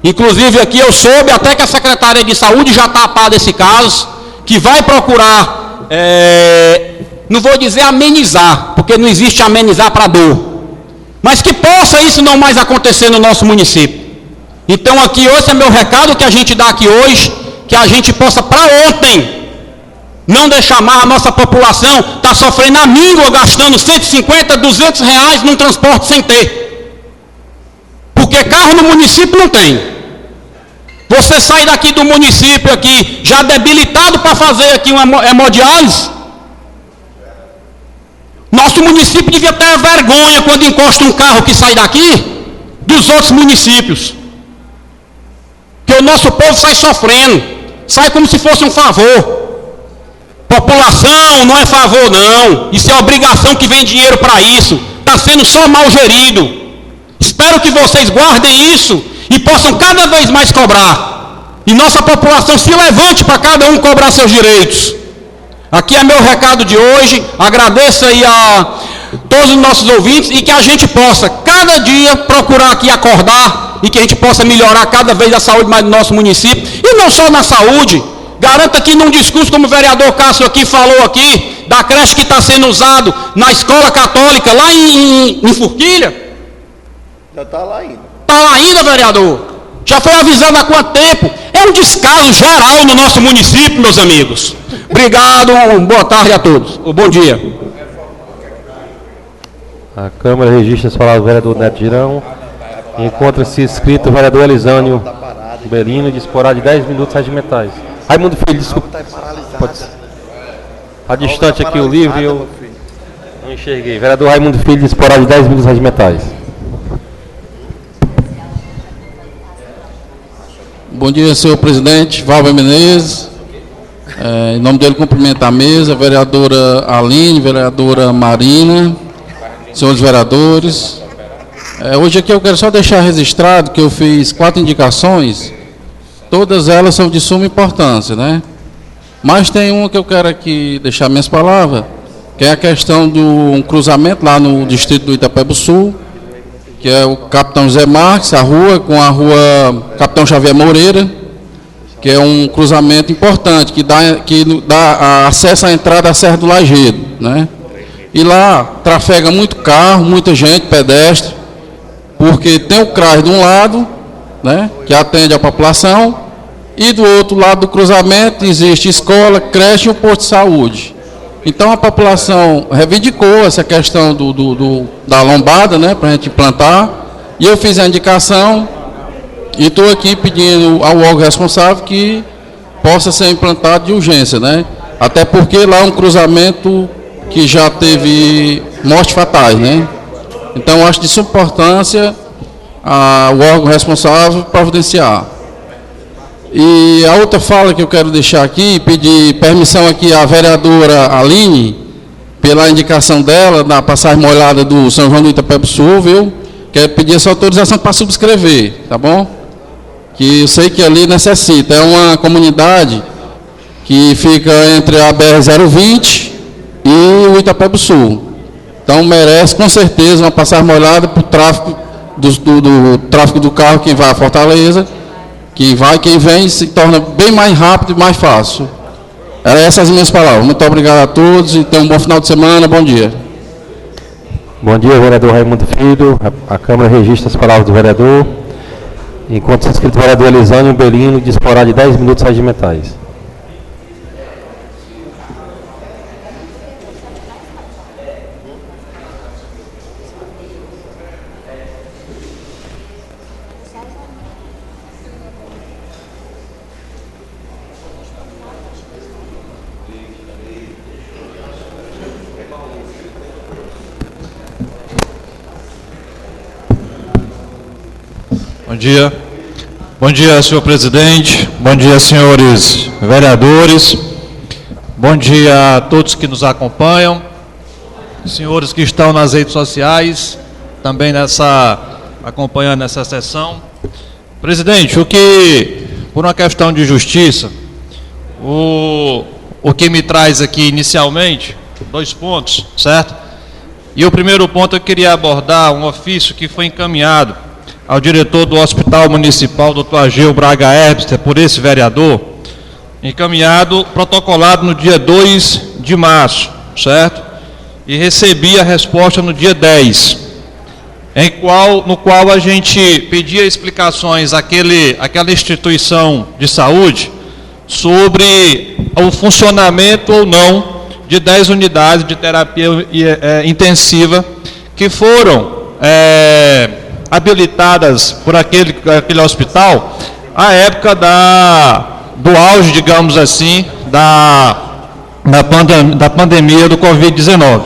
Inclusive aqui eu soube até que a Secretaria de Saúde já está a par desse caso, que vai procurar, não vou dizer amenizar, porque não existe amenizar para dor, mas que possa isso não mais acontecer no nosso município. Então aqui hoje é meu recado que a gente dá aqui hoje, que a gente possa para ontem, não deixar mais a nossa população está sofrendo a míngua, gastando 150, 200 reais num transporte sem ter, porque carro no município não tem. Você sai daqui do município aqui, já debilitado para fazer aqui uma hemodiálise. Nosso município devia ter vergonha quando encosta um carro que sai daqui, dos outros municípios. Porque o nosso povo sai sofrendo, sai como se fosse um favor. População não é favor não, isso é obrigação que vem dinheiro para isso, está sendo só mal gerido. Espero que vocês guardem isso e possam cada vez mais cobrar. E nossa população se levante para cada um cobrar seus direitos. Aqui é meu recado de hoje, agradeço aí a todos os nossos ouvintes e que a gente possa cada dia procurar aqui acordar e que a gente possa melhorar cada vez a saúde mais do nosso município. E não só na saúde, garanto aqui num discurso como o vereador Cássio aqui falou aqui, da creche que está sendo usado na escola católica lá em Forquilha. Já está lá ainda. Está lá ainda, vereador. Já foi avisado há quanto tempo? É um descaso geral no nosso município, meus amigos. Obrigado, boa tarde a todos. Bom dia. A Câmara registra as palavras do vereador Neto Girão. Encontra-se inscrito o vereador Elisânio Belino, disporá de 10 minutos regimentais. Raimundo Filho, desculpa. Pode ser. Está distante aqui o livro e eu não enxerguei. Vereador Raimundo Filho, disporá de 10 minutos regimentais. Bom dia, senhor presidente, Valber Menezes. Em nome dele, cumprimento a mesa, vereadora Aline, vereadora Marina, senhores vereadores. Hoje aqui eu quero só deixar registrado que eu fiz 4 indicações, todas elas são de suma importância, né? Mas tem uma que eu quero aqui deixar minhas palavras, que é a questão de um cruzamento lá no distrito do Itapeba Sul, que é o Capitão Zé Marques, a rua, com a rua Capitão Xavier Moreira, que é um cruzamento importante, que dá acesso à entrada da Serra do Lajedo, né? E lá trafega muito carro, muita gente, pedestre, porque tem o CRAS de um lado, né, que atende a população, e do outro lado do cruzamento existe escola, creche e um posto de saúde. Então a população reivindicou essa questão da lombada, né, para a gente implantar, e eu fiz a indicação e estou aqui pedindo ao órgão responsável que possa ser implantado de urgência, né? Até porque lá é um cruzamento que já teve mortes fatais, né? Então acho de suma importância o órgão responsável providenciar. E a outra fala que eu quero deixar aqui, pedir permissão aqui à vereadora Aline, pela indicação dela, na passagem molhada do São João do Itapeba Sul, viu? Quero pedir essa autorização para subscrever, tá bom? Que eu sei que ali necessita. É uma comunidade que fica entre a BR-020 e o Itapeba Sul. Então merece com certeza uma passagem molhada para o tráfego do tráfego do carro, quem vai a Fortaleza. Quem vai, quem vem, se torna bem mais rápido e mais fácil. Eram essas as minhas palavras. Muito obrigado a todos e tenham um bom final de semana. Bom dia. Bom dia, vereador Raimundo Filho. A Câmara registra as palavras do vereador. Enquanto se inscrito o vereador Elisânio Belino, disporá de 10 minutos regimentais. Bom dia, senhor presidente. Bom dia, senhores vereadores. Bom dia a todos que nos acompanham, senhores que estão nas redes sociais, também acompanhando essa sessão. Presidente, por uma questão de justiça, o que me traz aqui inicialmente, 2 pontos, certo? E o primeiro ponto eu queria abordar um ofício que foi encaminhado ao diretor do Hospital Municipal, Dr. Ageu Braga Herbster, por esse vereador, encaminhado, protocolado no dia 2 de março, certo? E recebi a resposta no dia 10, no qual a gente pedia explicações àquela instituição de saúde sobre o funcionamento ou não de 10 unidades de terapia intensiva que foram habilitadas por aquele hospital à época do auge, digamos assim, da pandemia do Covid-19.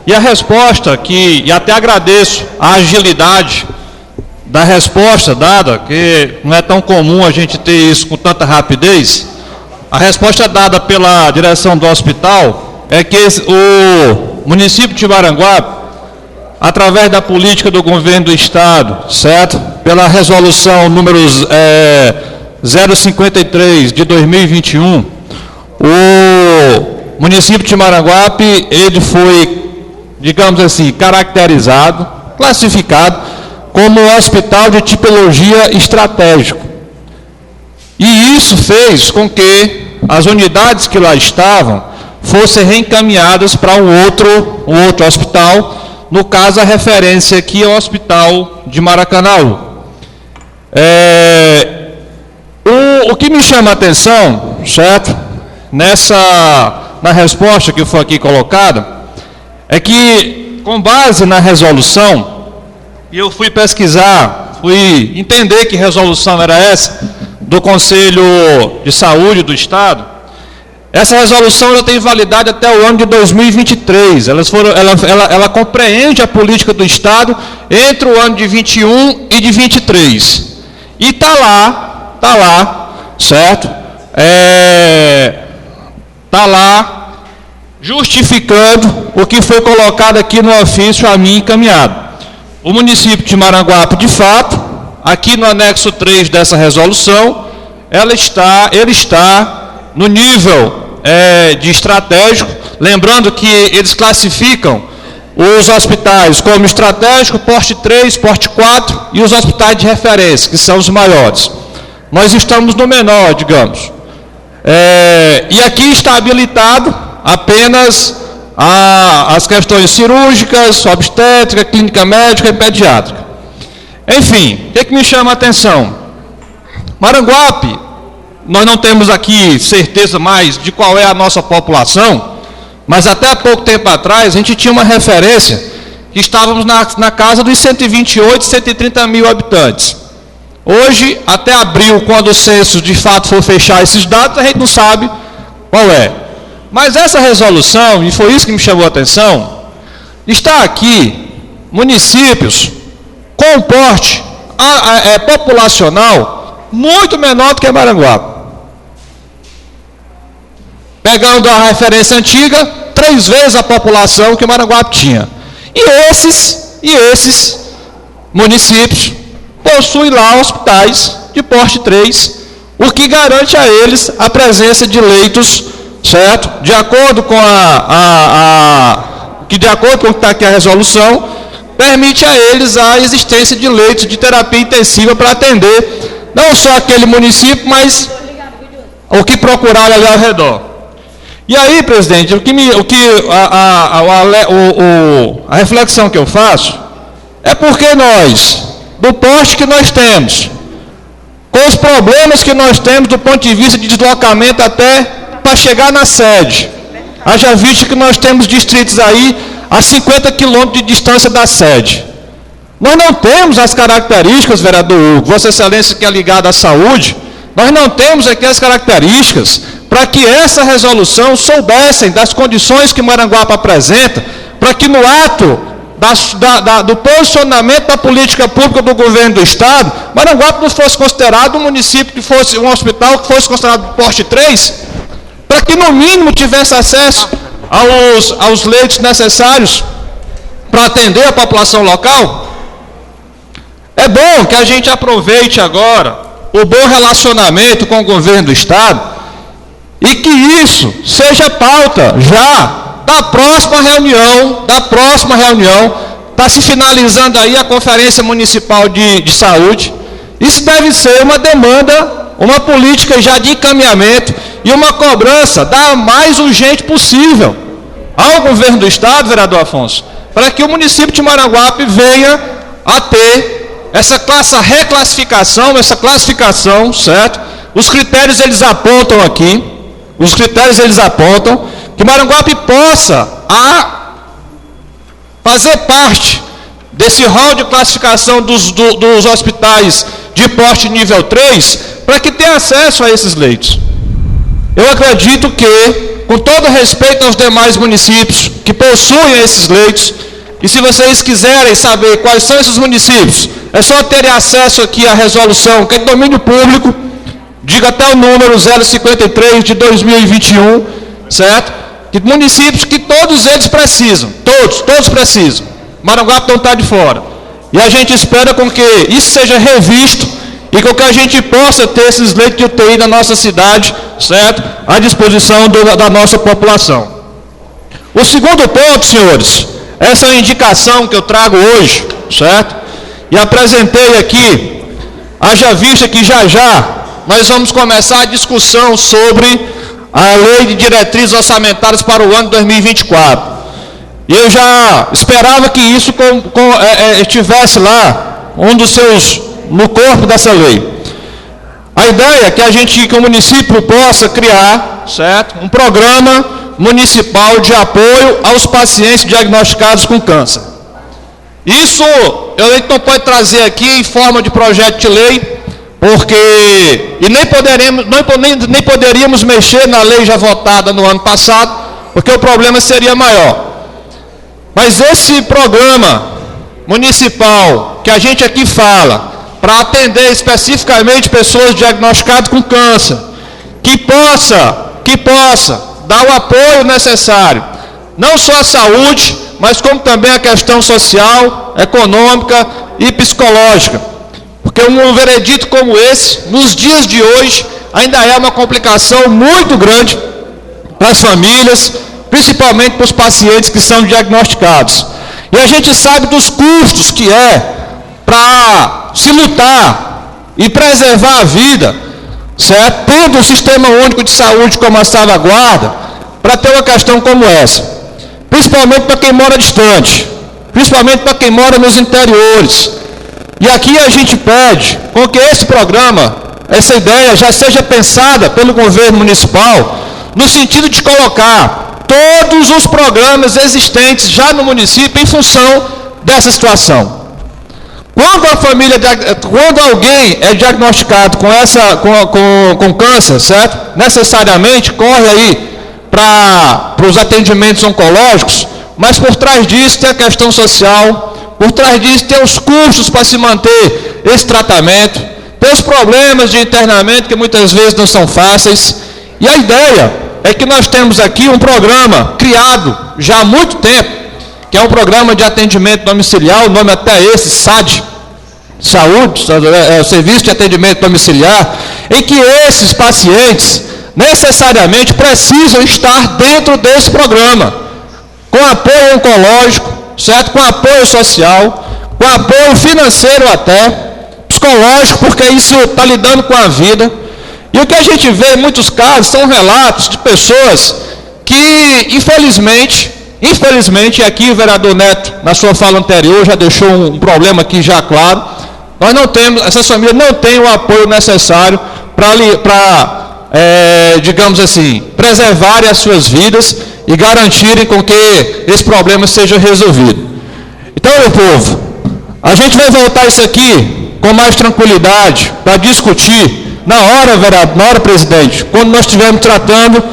E a resposta e até agradeço a agilidade da resposta dada, que não é tão comum a gente ter isso com tanta rapidez. A resposta dada pela direção do hospital é que o município de Maranguape, através da política do governo do estado, certo? Pela resolução número 053 de 2021, o município de Maranguape, ele foi, digamos assim, caracterizado, classificado como um hospital de tipologia estratégico. E isso fez com que as unidades que lá estavam fossem reencaminhadas para um outro hospital. No caso, a referência aqui é o Hospital de Maracanaú. O que me chama a atenção, certo, na resposta que foi aqui colocada, é que, com base na resolução, e eu fui pesquisar, fui entender que resolução era essa, do Conselho de Saúde do Estado. Essa resolução já tem validade até o ano de 2023. Ela compreende a política do Estado entre o ano de 21 e de 23. E está lá, certo? Está lá justificando o que foi colocado aqui no ofício a mim encaminhado. O município de Maranguape, de fato, aqui no anexo 3 dessa resolução, ele está no nível de estratégico, lembrando que eles classificam os hospitais como estratégico, porte 3, porte 4 e os hospitais de referência, que são os maiores. Nós estamos no menor, digamos. E aqui está habilitado apenas as questões cirúrgicas, obstétrica, clínica médica e pediátrica. Enfim, o que me chama a atenção? Maranguape, nós não temos aqui certeza mais de qual é a nossa população, mas até há pouco tempo atrás a gente tinha uma referência que estávamos na casa dos 128, 130 mil habitantes. Hoje, até abril, quando o censo de fato for fechar esses dados, a gente não sabe qual é. Mas essa resolução, e foi isso que me chamou a atenção, está aqui municípios com porte populacional muito menor do que Maranguape. Pegando a referência antiga, 3 vezes a população que Maranguape tinha. E esses municípios possuem lá hospitais de porte 3, o que garante a eles a presença de leitos, certo? De acordo com que de acordo com o que está aqui a resolução, permite a eles a existência de leitos de terapia intensiva para atender não só aquele município, mas o que procurar ali ao redor. E aí, presidente, a reflexão que eu faço é porque nós, do porte que nós temos, com os problemas que nós temos do ponto de vista de deslocamento até para chegar na sede, haja visto que nós temos distritos aí a 50 quilômetros de distância da sede. Nós não temos as características, vereador Hugo, Vossa Excelência que é ligado à saúde, nós não temos aqui as características para que essa resolução soubessem das condições que Maranguape apresenta, para que no ato do posicionamento da política pública do governo do Estado, Maranguape não fosse considerado um município que fosse um hospital que fosse considerado porte 3, para que no mínimo tivesse acesso aos leitos necessários para atender a população local. É bom que a gente aproveite agora o bom relacionamento com o governo do Estado e que isso seja pauta já da próxima reunião, está se finalizando aí a Conferência Municipal de Saúde. Isso deve ser uma demanda, uma política já de encaminhamento e uma cobrança da mais urgente possível ao governo do Estado, vereador Afonso, para que o município de Maranguape venha a ter essa reclassificação, essa classificação, certo? Os critérios eles apontam aqui, que Maranguape possa fazer parte desse rol de classificação dos hospitais de porte nível 3, para que tenha acesso a esses leitos. Eu acredito que, com todo respeito aos demais municípios que possuem esses leitos, e se vocês quiserem saber quais são esses municípios, é só terem acesso aqui à resolução, que é de domínio público, diga até o número 053 de 2021, certo? Que municípios que todos eles precisam, todos precisam. Maranguape não está de fora. E a gente espera com que isso seja revisto e com que a gente possa ter esses leitos de UTI na nossa cidade, certo? À disposição da nossa população. O segundo ponto, senhores, essa é a indicação que eu trago hoje, certo? E apresentei aqui, haja vista que já nós vamos começar a discussão sobre a Lei de Diretrizes Orçamentárias para o ano 2024. E eu já esperava que isso estivesse lá, no corpo dessa lei. A ideia é que o município possa criar, certo? Um programa municipal de apoio aos pacientes diagnosticados com câncer. Isso a gente não pode trazer aqui em forma de projeto de lei, nem poderíamos mexer na lei já votada no ano passado, porque o problema seria maior. Mas esse programa municipal que a gente aqui fala, para atender especificamente pessoas diagnosticadas com câncer, que possa dar o apoio necessário, não só à saúde, mas como também a questão social, econômica e psicológica. Porque um veredito como esse, nos dias de hoje, ainda é uma complicação muito grande para as famílias, principalmente para os pacientes que são diagnosticados. E a gente sabe dos custos que é para se lutar e preservar a vida, certo? Tendo um sistema único de saúde como a salvaguarda, para ter uma questão como essa. Principalmente para quem mora distante, principalmente para quem mora nos interiores. E aqui a gente pede com que esse programa, essa ideia já seja pensada pelo governo municipal, no sentido de colocar todos os programas existentes já no município em função dessa situação. Quando alguém é diagnosticado com câncer, certo? Necessariamente corre aí para os atendimentos oncológicos, mas por trás disso tem a questão social, por trás disso tem os custos para se manter esse tratamento, tem os problemas de internamento que muitas vezes não são fáceis, e a ideia é que nós temos aqui um programa criado já há muito tempo, que é um programa de atendimento domiciliar, o nome até esse, SAD, Saúde, o Serviço de Atendimento Domiciliar, em que esses pacientes necessariamente precisam estar dentro desse programa, com apoio oncológico, certo? Com apoio social, com apoio financeiro até, psicológico, porque isso está lidando com a vida. E o que a gente vê em muitos casos são relatos de pessoas que, infelizmente, e aqui o vereador Neto, na sua fala anterior, já deixou um problema aqui já claro, nós não temos, essas famílias não têm o apoio necessário para digamos assim, preservarem as suas vidas e garantirem com que esse problema seja resolvido. Então, meu povo, a gente vai voltar isso aqui com mais tranquilidade para discutir na hora, presidente, quando nós estivermos tratando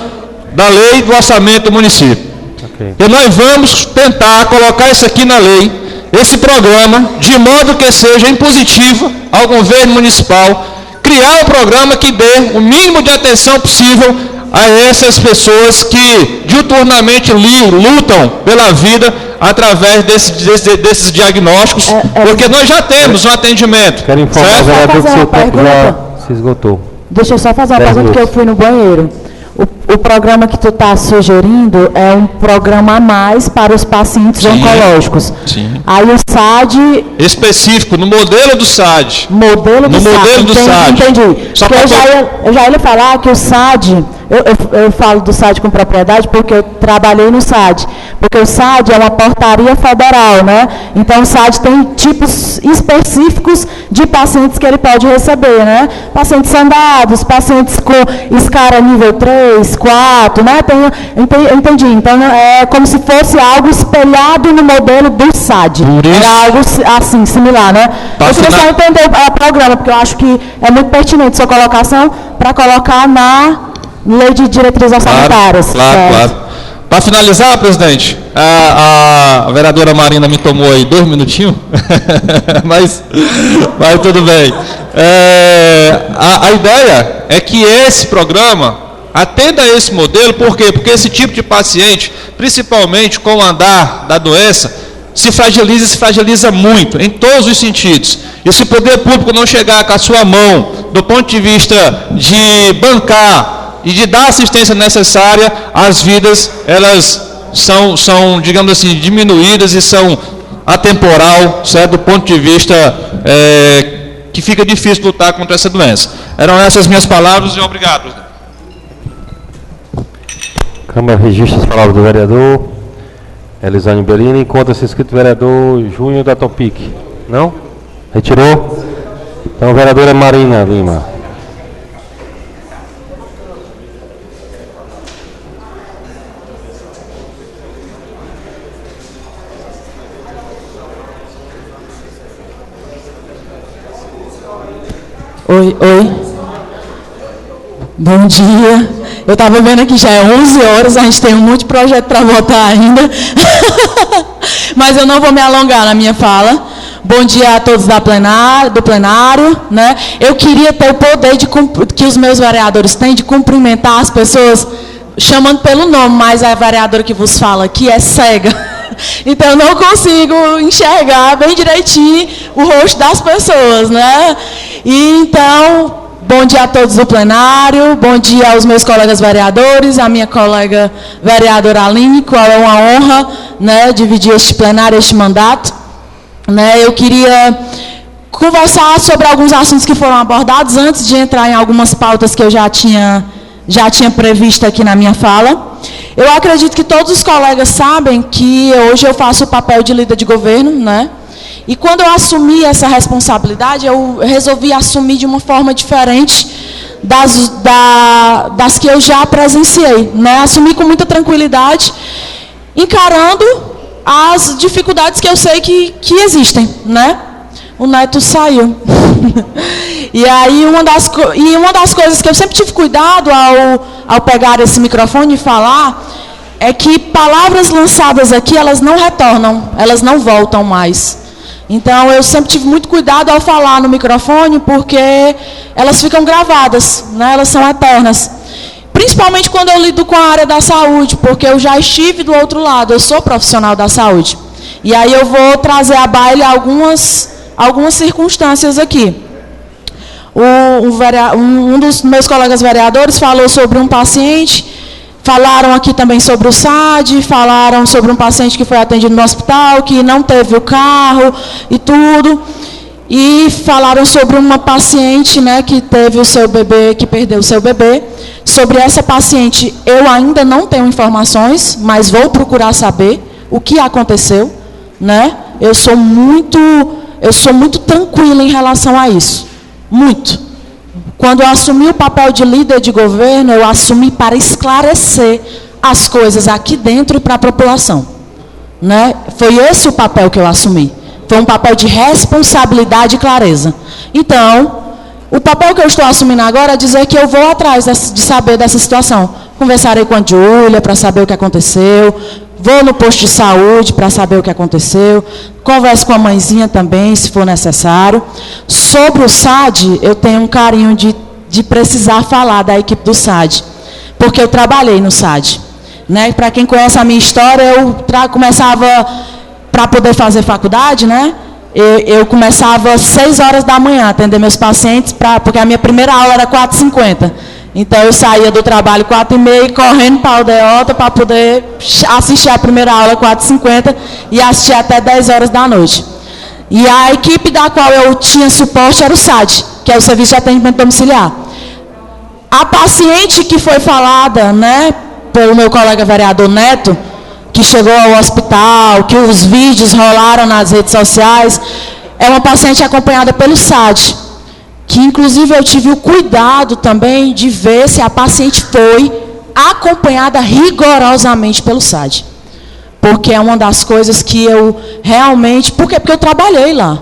da lei do orçamento do município. Okay. E nós vamos tentar colocar isso aqui na lei, esse programa, de modo que seja impositivo ao governo municipal, criar um programa que dê o mínimo de atenção possível a essas pessoas que diuturnamente lutam pela vida através desses diagnósticos, porque nós já temos um atendimento. Quero informar o vereador que o seu tempo já se esgotou. Deixa eu só fazer uma pergunta, porque eu fui no banheiro. O programa que tu está sugerindo é um programa a mais para os pacientes oncológicos. Sim. Aí o SAD... Específico, no modelo do SAD. Modelo do SAD. Entendi. Eu já ia falar que o SAD... Eu falo do SAD com propriedade porque eu trabalhei no SAD. Porque o SAD é uma portaria federal, né? Então o SAD tem tipos específicos de pacientes que ele pode receber, né? Pacientes sandados, pacientes com escara nível 3, 4, né? Entendi. Então é como se fosse algo espelhado no modelo do SAD. Era algo assim, similar, né? Eu queria só entender o programa, porque eu acho que é muito pertinente sua colocação para colocar na lei de diretrizes orçamentárias. Claro. Para finalizar, presidente, a vereadora Marina me tomou aí 2 minutinhos, mas tudo bem. A ideia é que esse programa atenda a esse modelo, por quê? Porque esse tipo de paciente, principalmente com o andar da doença, se fragiliza muito, em todos os sentidos. E se o poder público não chegar com a sua mão, do ponto de vista de bancar e de dar a assistência necessária, as vidas, elas são, digamos assim, diminuídas e são atemporal, certo? Do ponto de vista que fica difícil lutar contra essa doença. Eram essas minhas palavras e obrigado, presidente. Câmara registra as palavras do vereador Elisane Bellini. Encontra-se inscrito o vereador Júnior da Topic. Não? Retirou? Então, vereadora Marina Lima. Oi. Bom dia. Eu estava vendo aqui, já é 11 horas, a gente tem um monte de projeto para votar ainda. Mas eu não vou me alongar na minha fala. Bom dia a todos do plenário. Né? Eu queria ter o poder que os meus vereadores têm de cumprimentar as pessoas chamando pelo nome, mas a vereadora que vos fala aqui é cega. Então eu não consigo enxergar bem direitinho o rosto das pessoas, né? E então, bom dia a todos do plenário, bom dia aos meus colegas vereadores, a minha colega vereadora Aline, qual é uma honra né, dividir este plenário, este mandato, né, eu queria conversar sobre alguns assuntos que foram abordados antes de entrar em algumas pautas que eu já tinha previsto aqui na minha fala. Eu acredito que todos os colegas sabem que hoje eu faço o papel de líder de governo, né? E quando eu assumi essa responsabilidade, eu resolvi assumir de uma forma diferente das que eu já presenciei, né? Assumi com muita tranquilidade, encarando as dificuldades que eu sei que existem, né? O Neto saiu. E aí, uma das coisas que eu sempre tive cuidado ao pegar esse microfone e falar, é que palavras lançadas aqui, elas não retornam, elas não voltam mais. Então, eu sempre tive muito cuidado ao falar no microfone, porque elas ficam gravadas, né? Elas são eternas. Principalmente quando eu lido com a área da saúde, porque eu já estive do outro lado, eu sou profissional da saúde. E aí eu vou trazer à baila algumas circunstâncias aqui. Um dos meus colegas vereadores falou sobre um paciente, falaram aqui também sobre o SAD, falaram sobre um paciente que foi atendido no hospital, que não teve o carro e tudo. E falaram sobre uma paciente, né, que teve o seu bebê, que perdeu o seu bebê. Sobre essa paciente, eu ainda não tenho informações, mas vou procurar saber o que aconteceu, né? Eu sou muito tranquila em relação a isso. Muito. Quando eu assumi o papel de líder de governo, eu assumi para esclarecer as coisas aqui dentro e para a população, né? Foi esse o papel que eu assumi. Foi um papel de responsabilidade e clareza. Então, o papel que eu estou assumindo agora é dizer que eu vou atrás de saber dessa situação. Conversarei com a Júlia para saber o que aconteceu. Vou no posto de saúde para saber o que aconteceu. Converso com a mãezinha também, se for necessário. Sobre o SAD, eu tenho um carinho de precisar falar da equipe do SAD. Porque eu trabalhei no SAD, né? Para quem conhece a minha história, eu começava, para poder fazer faculdade, né? Eu começava às 6 horas da manhã a atender meus pacientes, porque a minha primeira aula era 4h50. Então, eu saía do trabalho 4h30, correndo para a aldeota para poder assistir a primeira aula 4h50 e assistir até 10 horas da noite. E a equipe da qual eu tinha suporte era o SAD, que é o Serviço de Atendimento Domiciliar. A paciente que foi falada, né, pelo meu colega vereador Neto, que chegou ao hospital, que os vídeos rolaram nas redes sociais, é uma paciente acompanhada pelo SAD. Que, inclusive, eu tive o cuidado também de ver se a paciente foi acompanhada rigorosamente pelo SAD. Porque é uma das coisas que eu realmente... Por quê? Porque eu trabalhei lá.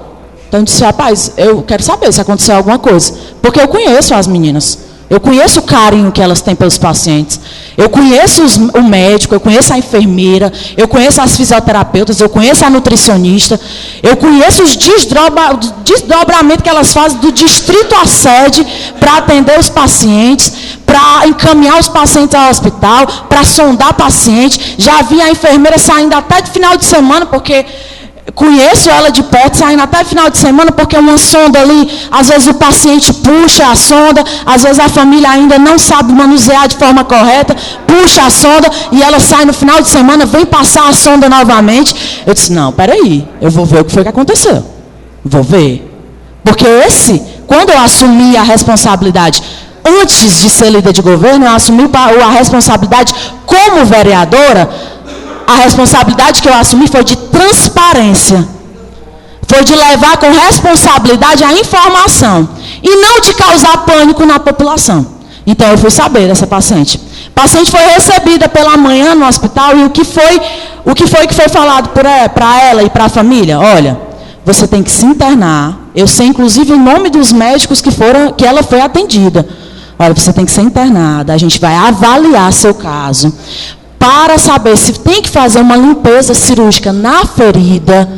Então, eu disse, rapaz, eu quero saber se aconteceu alguma coisa. Porque eu conheço as meninas. Eu conheço o carinho que elas têm pelos pacientes. Eu conheço o médico, eu conheço a enfermeira, eu conheço as fisioterapeutas, eu conheço a nutricionista, eu conheço os desdobramentos que elas fazem do distrito à sede para atender os pacientes, para encaminhar os pacientes ao hospital, para sondar paciente. Já vi a enfermeira saindo até de final de semana, porque... Conheço ela de perto, saindo até final de semana, porque uma sonda ali, às vezes o paciente puxa a sonda, às vezes a família ainda não sabe manusear de forma correta, puxa a sonda e ela sai no final de semana, vem passar a sonda novamente. Eu disse, não, peraí, eu vou ver o que foi que aconteceu. Vou ver. Porque quando eu assumi a responsabilidade, antes de ser líder de governo, eu assumi a responsabilidade como vereadora. A responsabilidade que eu assumi foi de transparência. Foi de levar com responsabilidade a informação. E não de causar pânico na população. Então, eu fui saber dessa paciente. A paciente foi recebida pela manhã no hospital e o que foi que foi falado para ela e para a família? Olha, você tem que se internar. Eu sei, inclusive, o nome dos médicos que ela foi atendida. Olha, você tem que ser internada. A gente vai avaliar seu caso. Para saber se tem que fazer uma limpeza cirúrgica na ferida,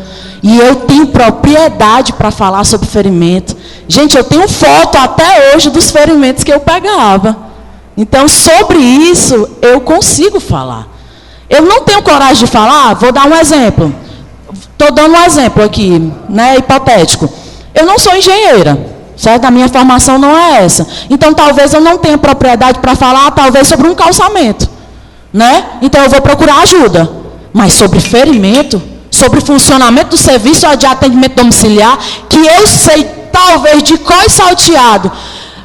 e eu tenho propriedade para falar sobre ferimento. Gente, eu tenho foto até hoje dos ferimentos que eu pegava. Então, sobre isso, eu consigo falar. Eu não tenho coragem de falar, vou dar um exemplo. Estou dando um exemplo aqui, né, hipotético. Eu não sou engenheira, certo? A minha formação não é essa. Então, talvez eu não tenha propriedade para falar, talvez, sobre um calçamento. Né? Então eu vou procurar ajuda. mas sobre ferimento, sobre funcionamento do serviço de atendimento domiciliar, que eu sei, talvez, de cor e salteado,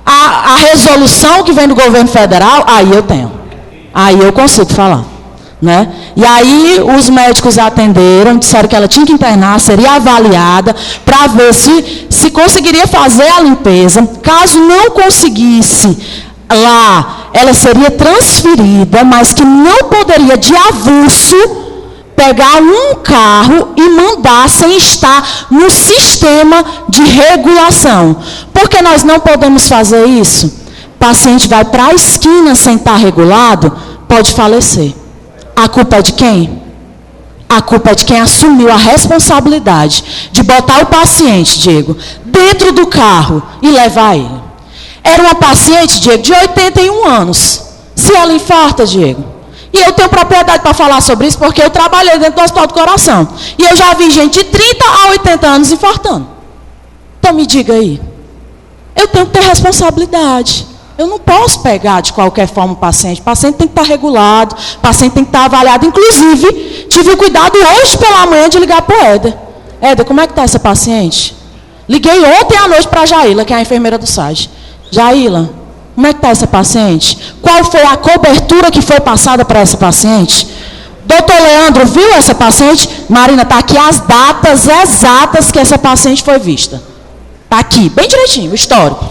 a resolução que vem do governo federal, aí eu tenho. Aí eu consigo falar. Né? E aí os médicos atenderam, disseram que ela tinha que internar, seria avaliada, para ver se conseguiria fazer a limpeza. Caso não conseguisse lá, ela seria transferida, mas que não poderia, de avulso, pegar um carro e mandar sem estar no sistema de regulação. Porque nós não podemos fazer isso. O paciente vai para a esquina sem estar regulado, pode falecer. A culpa é de quem? A culpa é de quem assumiu a responsabilidade de botar o paciente, Diego, dentro do carro e levar ele. Era uma paciente, Diego, de 81 anos. Se ela infarta, Diego, e eu tenho propriedade para falar sobre isso, porque eu trabalhei dentro do Hospital do Coração. E eu já vi gente de 30 a 80 anos infartando. Então me diga aí. Eu tenho que ter responsabilidade. Eu não posso pegar de qualquer forma o paciente. O paciente tem que estar regulado, o paciente tem que estar avaliado. Inclusive, tive o cuidado hoje pela manhã de ligar para o Éder. Éder, como é que está essa paciente? Liguei ontem à noite para a Jaila, que é a enfermeira do SAG. Jaila, como é que está essa paciente? Qual foi a cobertura que foi passada para essa paciente? Doutor Leandro, viu essa paciente? Marina, está aqui as datas exatas que essa paciente foi vista. Está aqui, bem direitinho, o histórico.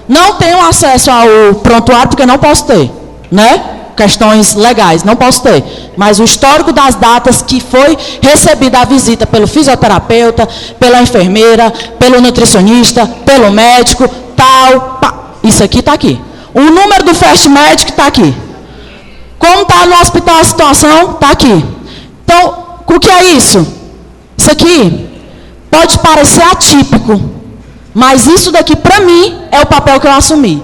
Não tenho acesso ao prontuário porque não posso ter, né? Questões legais, não posso ter. Mas o histórico das datas que foi recebida a visita pelo fisioterapeuta, pela enfermeira, pelo nutricionista, pelo médico, tal, pá. Isso aqui está aqui. O número do Fast Medic está aqui. Como está no hospital a situação, está aqui. Então, o que é isso? Isso aqui pode parecer atípico, mas isso daqui, para mim, é o papel que eu assumi.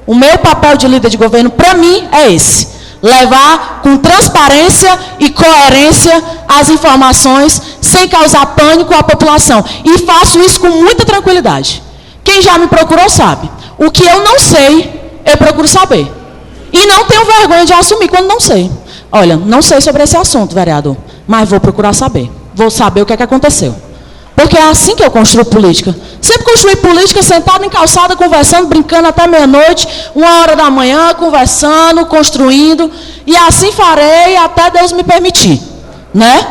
O meu papel de líder de governo, para mim, é esse. Levar com transparência e coerência as informações, sem causar pânico à população. E faço isso com muita tranquilidade. Quem já me procurou sabe. O que eu não sei, eu procuro saber. E não tenho vergonha de assumir quando não sei. Olha, não sei sobre esse assunto, vereador, mas vou procurar saber. Vou saber o que é que aconteceu. Porque é assim que eu construo política. Sempre construí política sentado em calçada, conversando, brincando até meia-noite, 1h da manhã, conversando, construindo. E assim farei até Deus me permitir. Né?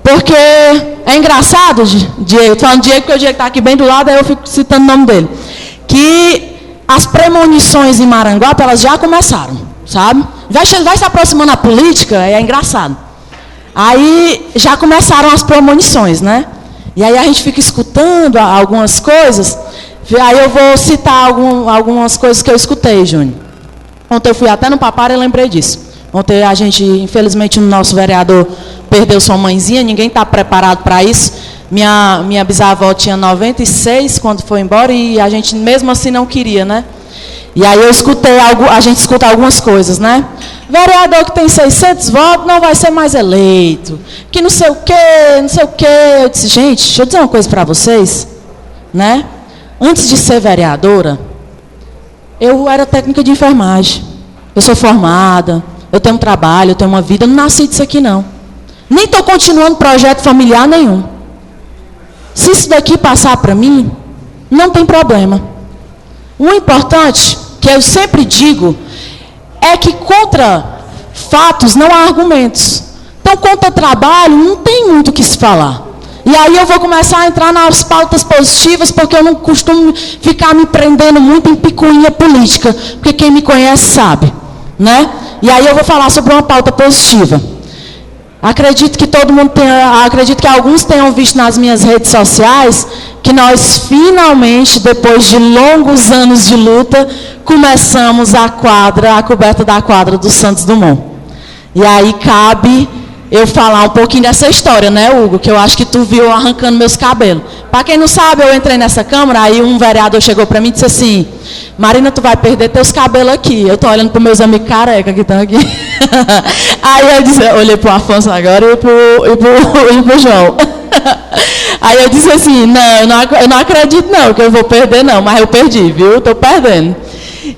Porque é engraçado, Diego, falando Diego, porque o Diego está aqui bem do lado, aí eu fico citando o nome dele. Que as premonições em Maranguape, elas já começaram, sabe? Vai se aproximando a política, é engraçado. Aí já começaram as premonições, né? E aí a gente fica escutando algumas coisas. Aí eu vou citar algumas coisas que eu escutei, Júnior. Ontem eu fui até no Papara e lembrei disso. Ontem a gente, infelizmente, o nosso vereador perdeu sua mãezinha, ninguém está preparado para isso. Minha bisavó tinha 96 quando foi embora e a gente mesmo assim não queria, né? E aí eu escutei, a gente escuta algumas coisas, né? Vereador que tem 600 votos não vai ser mais eleito. Que não sei o quê, não sei o quê. Eu disse, gente, deixa eu dizer uma coisa para vocês, né? Antes de ser vereadora, eu era técnica de enfermagem. Eu sou formada, eu tenho um trabalho, eu tenho uma vida, eu não nasci disso aqui não. Nem estou continuando projeto familiar nenhum. Se isso daqui passar para mim, não tem problema. O importante, que eu sempre digo, é que contra fatos não há argumentos. Então, contra trabalho, não tem muito o que se falar. E aí eu vou começar a entrar nas pautas positivas, porque eu não costumo ficar me prendendo muito em picuinha política, porque quem me conhece sabe, né? E aí eu vou falar sobre uma pauta positiva. Acredito que alguns tenham visto nas minhas redes sociais que nós finalmente, depois de longos anos de luta, começamos a coberta da quadra do Santos Dumont. E aí cabe eu falar um pouquinho dessa história, né, Hugo? Que eu acho que tu viu arrancando meus cabelos. Para quem não sabe, eu entrei nessa Câmara, aí um vereador chegou para mim e disse assim, Marina, tu vai perder teus cabelos aqui. Eu estou olhando para meus amigos careca que estão aqui. Aí eu olhei para o Afonso agora e para o João. Aí eu disse assim, não, eu não acredito não, que eu vou perder não, mas eu perdi, viu? Estou perdendo.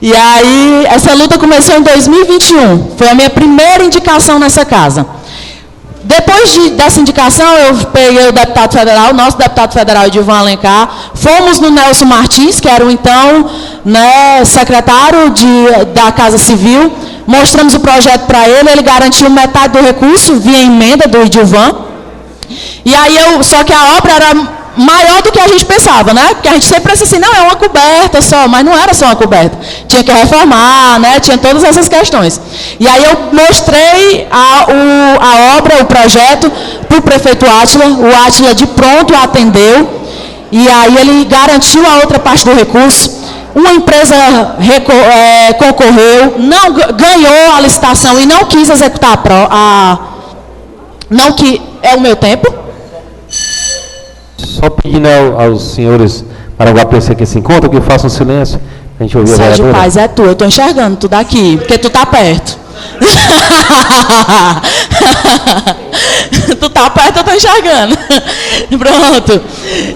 E aí, essa luta começou em 2021. Foi a minha primeira indicação nessa casa. Depois dessa indicação, eu peguei o deputado federal, nosso deputado federal Edilvan Alencar, fomos no Nelson Martins, que era o então, né, secretário da Casa Civil, mostramos o projeto para ele garantiu metade do recurso via emenda do Edilvan. E aí só que a obra era maior do que a gente pensava, né? Porque a gente sempre pensa assim, não, é uma coberta só, mas não era só uma coberta. Tinha que reformar, né? Tinha todas essas questões. E aí eu mostrei a obra, o projeto, para o prefeito Átila. O Átila de pronto atendeu. E aí ele garantiu a outra parte do recurso. Uma empresa concorreu, não ganhou a licitação e não quis executar não que é o meu tempo. Só pedindo aos senhores maranguapenses que se encontram que façam silêncio, a gente ouvir a Sérgio vereadora. Paz, é tu, eu estou enxergando tu daqui, porque tu tá perto. Tu tá perto, eu estou enxergando. Pronto.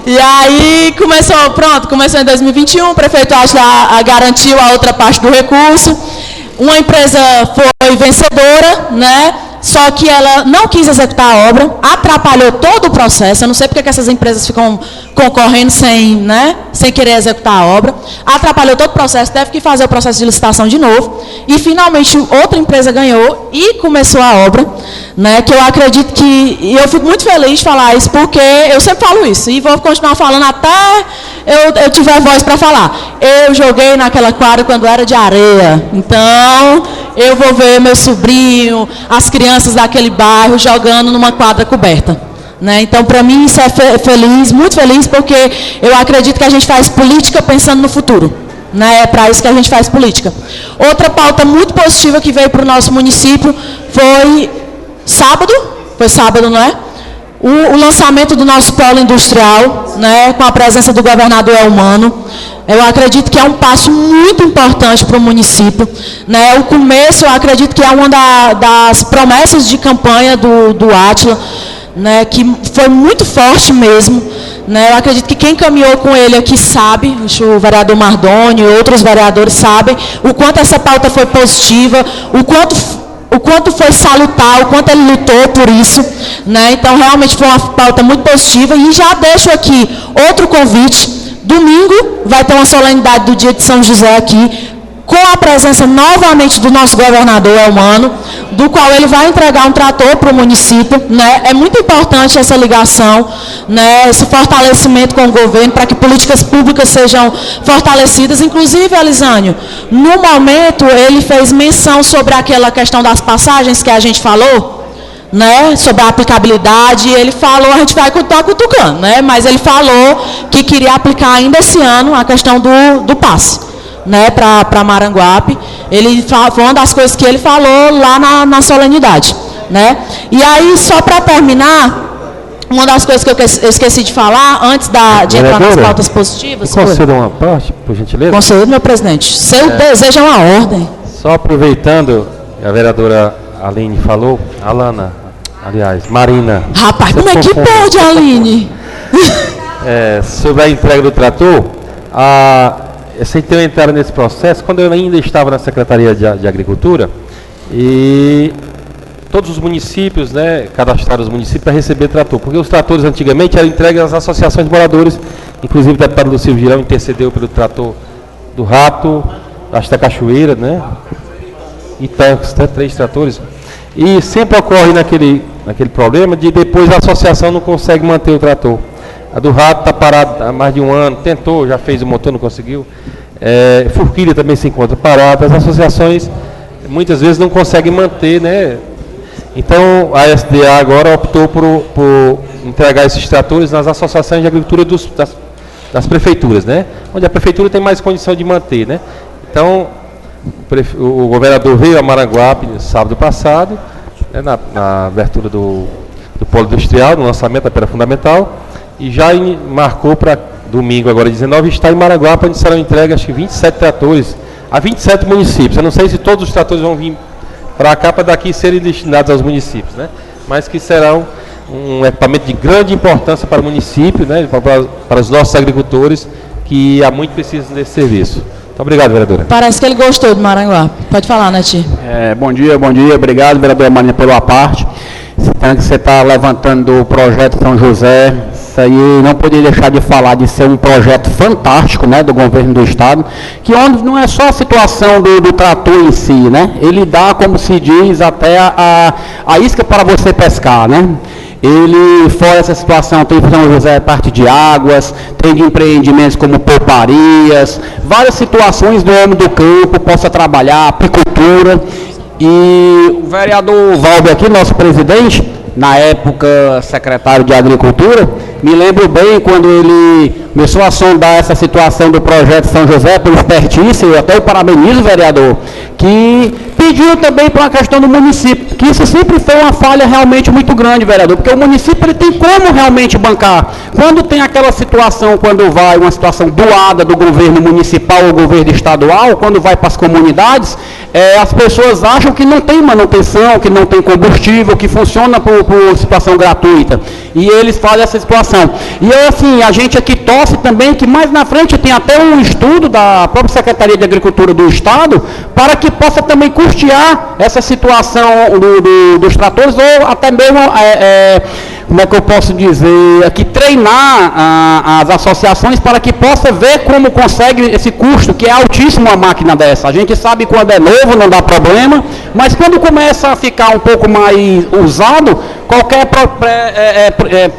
E aí começou em 2021, o prefeito Átila garantiu a outra parte do recurso. Uma empresa foi vencedora, né? Só que ela não quis executar a obra, atrapalhou todo o processo. Eu não sei porque que essas empresas ficam concorrendo sem querer executar a obra. Atrapalhou todo o processo, teve que fazer o processo de licitação de novo. E, finalmente, outra empresa ganhou e começou a obra. Né, que eu acredito que... E eu fico muito feliz de falar isso, porque eu sempre falo isso. E vou continuar falando até eu tiver voz para falar. Eu joguei naquela quadra quando era de areia. Então, eu vou ver meu sobrinho, as crianças daquele bairro jogando numa quadra coberta. Né? Então, para mim, isso é muito feliz, porque eu acredito que a gente faz política pensando no futuro. Né? É para isso que a gente faz política. Outra pauta muito positiva que veio para o nosso município foi sábado, não é? O lançamento do nosso polo industrial, né, com a presença do governador Elmano. Eu acredito que é um passo muito importante para o município. Né? O começo, eu acredito que é uma das promessas de campanha do Átila, né, que foi muito forte mesmo. Né? Eu acredito que quem caminhou com ele aqui sabe, o vereador Mardoni e outros vereadores sabem, o quanto essa pauta foi positiva, o quanto foi salutar, o quanto ele lutou por isso. Né? Então, realmente foi uma pauta muito positiva. E já deixo aqui outro convite. Domingo vai ter uma solenidade do dia de São José aqui, com a presença novamente do nosso governador Elmano, do qual ele vai entregar um trator para o município. Né? É muito importante essa ligação, né? Esse fortalecimento com o governo, para que políticas públicas sejam fortalecidas. Inclusive, Elisânio, no momento ele fez menção sobre aquela questão das passagens que a gente falou, né, sobre a aplicabilidade. Ele falou, a gente vai continuar cutucando, né, mas ele falou que queria aplicar ainda esse ano a questão do passe, né, para Maranguape. Foi uma das coisas que ele falou lá na solenidade. Né. E aí, só para terminar, uma das coisas que eu esqueci de falar, antes de entrar nas pautas positivas... Conceda uma parte, por gentileza? Concedo, meu presidente. Seu desejo é uma ordem. Só aproveitando, a vereadora Aline falou, Marina. Rapaz, como é que pode, Aline? Sobre a entrega do trator, sem ter entrado nesse processo, quando eu ainda estava na Secretaria de Agricultura, e todos os municípios, né, cadastraram os municípios para receber trator, porque os tratores antigamente eram entregues às associações de moradores, inclusive o deputado Lucílio Girão intercedeu pelo trator do Rato, acho da Cachoeira, né, e tanques, 3 tratores, e sempre ocorre naquele problema de depois a associação não consegue manter o trator. A do Rato está parada há mais de um ano, tentou, já fez o motor, não conseguiu. Forquilha também se encontra parada. As associações muitas vezes não conseguem manter, né? Então a SDA agora optou por entregar esses tratores nas associações de agricultura das prefeituras, né? Onde a prefeitura tem mais condição de manter, né? Então o governador veio a Maranguape sábado passado, né, na abertura do polo industrial, no lançamento da pedra fundamental, e já marcou para domingo, agora 19, está em Maranguape, onde serão entregues acho que 27 tratores a 27 municípios. Eu não sei se todos os tratores vão vir para cá para daqui serem destinados aos municípios, né? Mas que serão um equipamento de grande importância para o município, né? Para os nossos agricultores que há muito precisam desse serviço. Muito obrigado, vereadora. Parece que ele gostou do Maranguape. Pode falar, Neti. Bom dia, obrigado, vereadora Marina, pela parte. aproveitando que você está levantando o projeto São José, isso aí não poderia deixar de falar de ser um projeto fantástico, né, do governo do estado, que onde não é só a situação do trator em si, né, ele dá, como se diz, até a isca para você pescar, né. Ele, fora essa situação, tem São José parte de águas, tem de empreendimentos como pouparias, várias situações do homem do campo possa trabalhar, apicultura. E o vereador Valber aqui, nosso presidente, na época secretário de Agricultura, me lembro bem quando ele começou a sondar essa situação do projeto São José pelo expertise, eu até o parabenizo, vereador, que pediu também para a questão do município, que isso sempre foi uma falha realmente muito grande, vereador, porque o município ele tem como realmente bancar. Quando tem aquela situação, quando vai uma situação doada do governo municipal ou governo estadual, quando vai para as comunidades, as pessoas acham que não tem manutenção, que não tem combustível, que funciona por situação gratuita. E eles fazem essa situação. E assim, a gente aqui torce também que mais na frente tem até um estudo da própria Secretaria de Agricultura do Estado para que possa também custear essa situação dos tratores ou até mesmo, como é que eu posso dizer, aqui treinar as associações para que possa ver como consegue esse custo, que é altíssimo a máquina dessa. A gente sabe quando é novo, não dá problema, mas quando começa a ficar um pouco mais usado, qualquer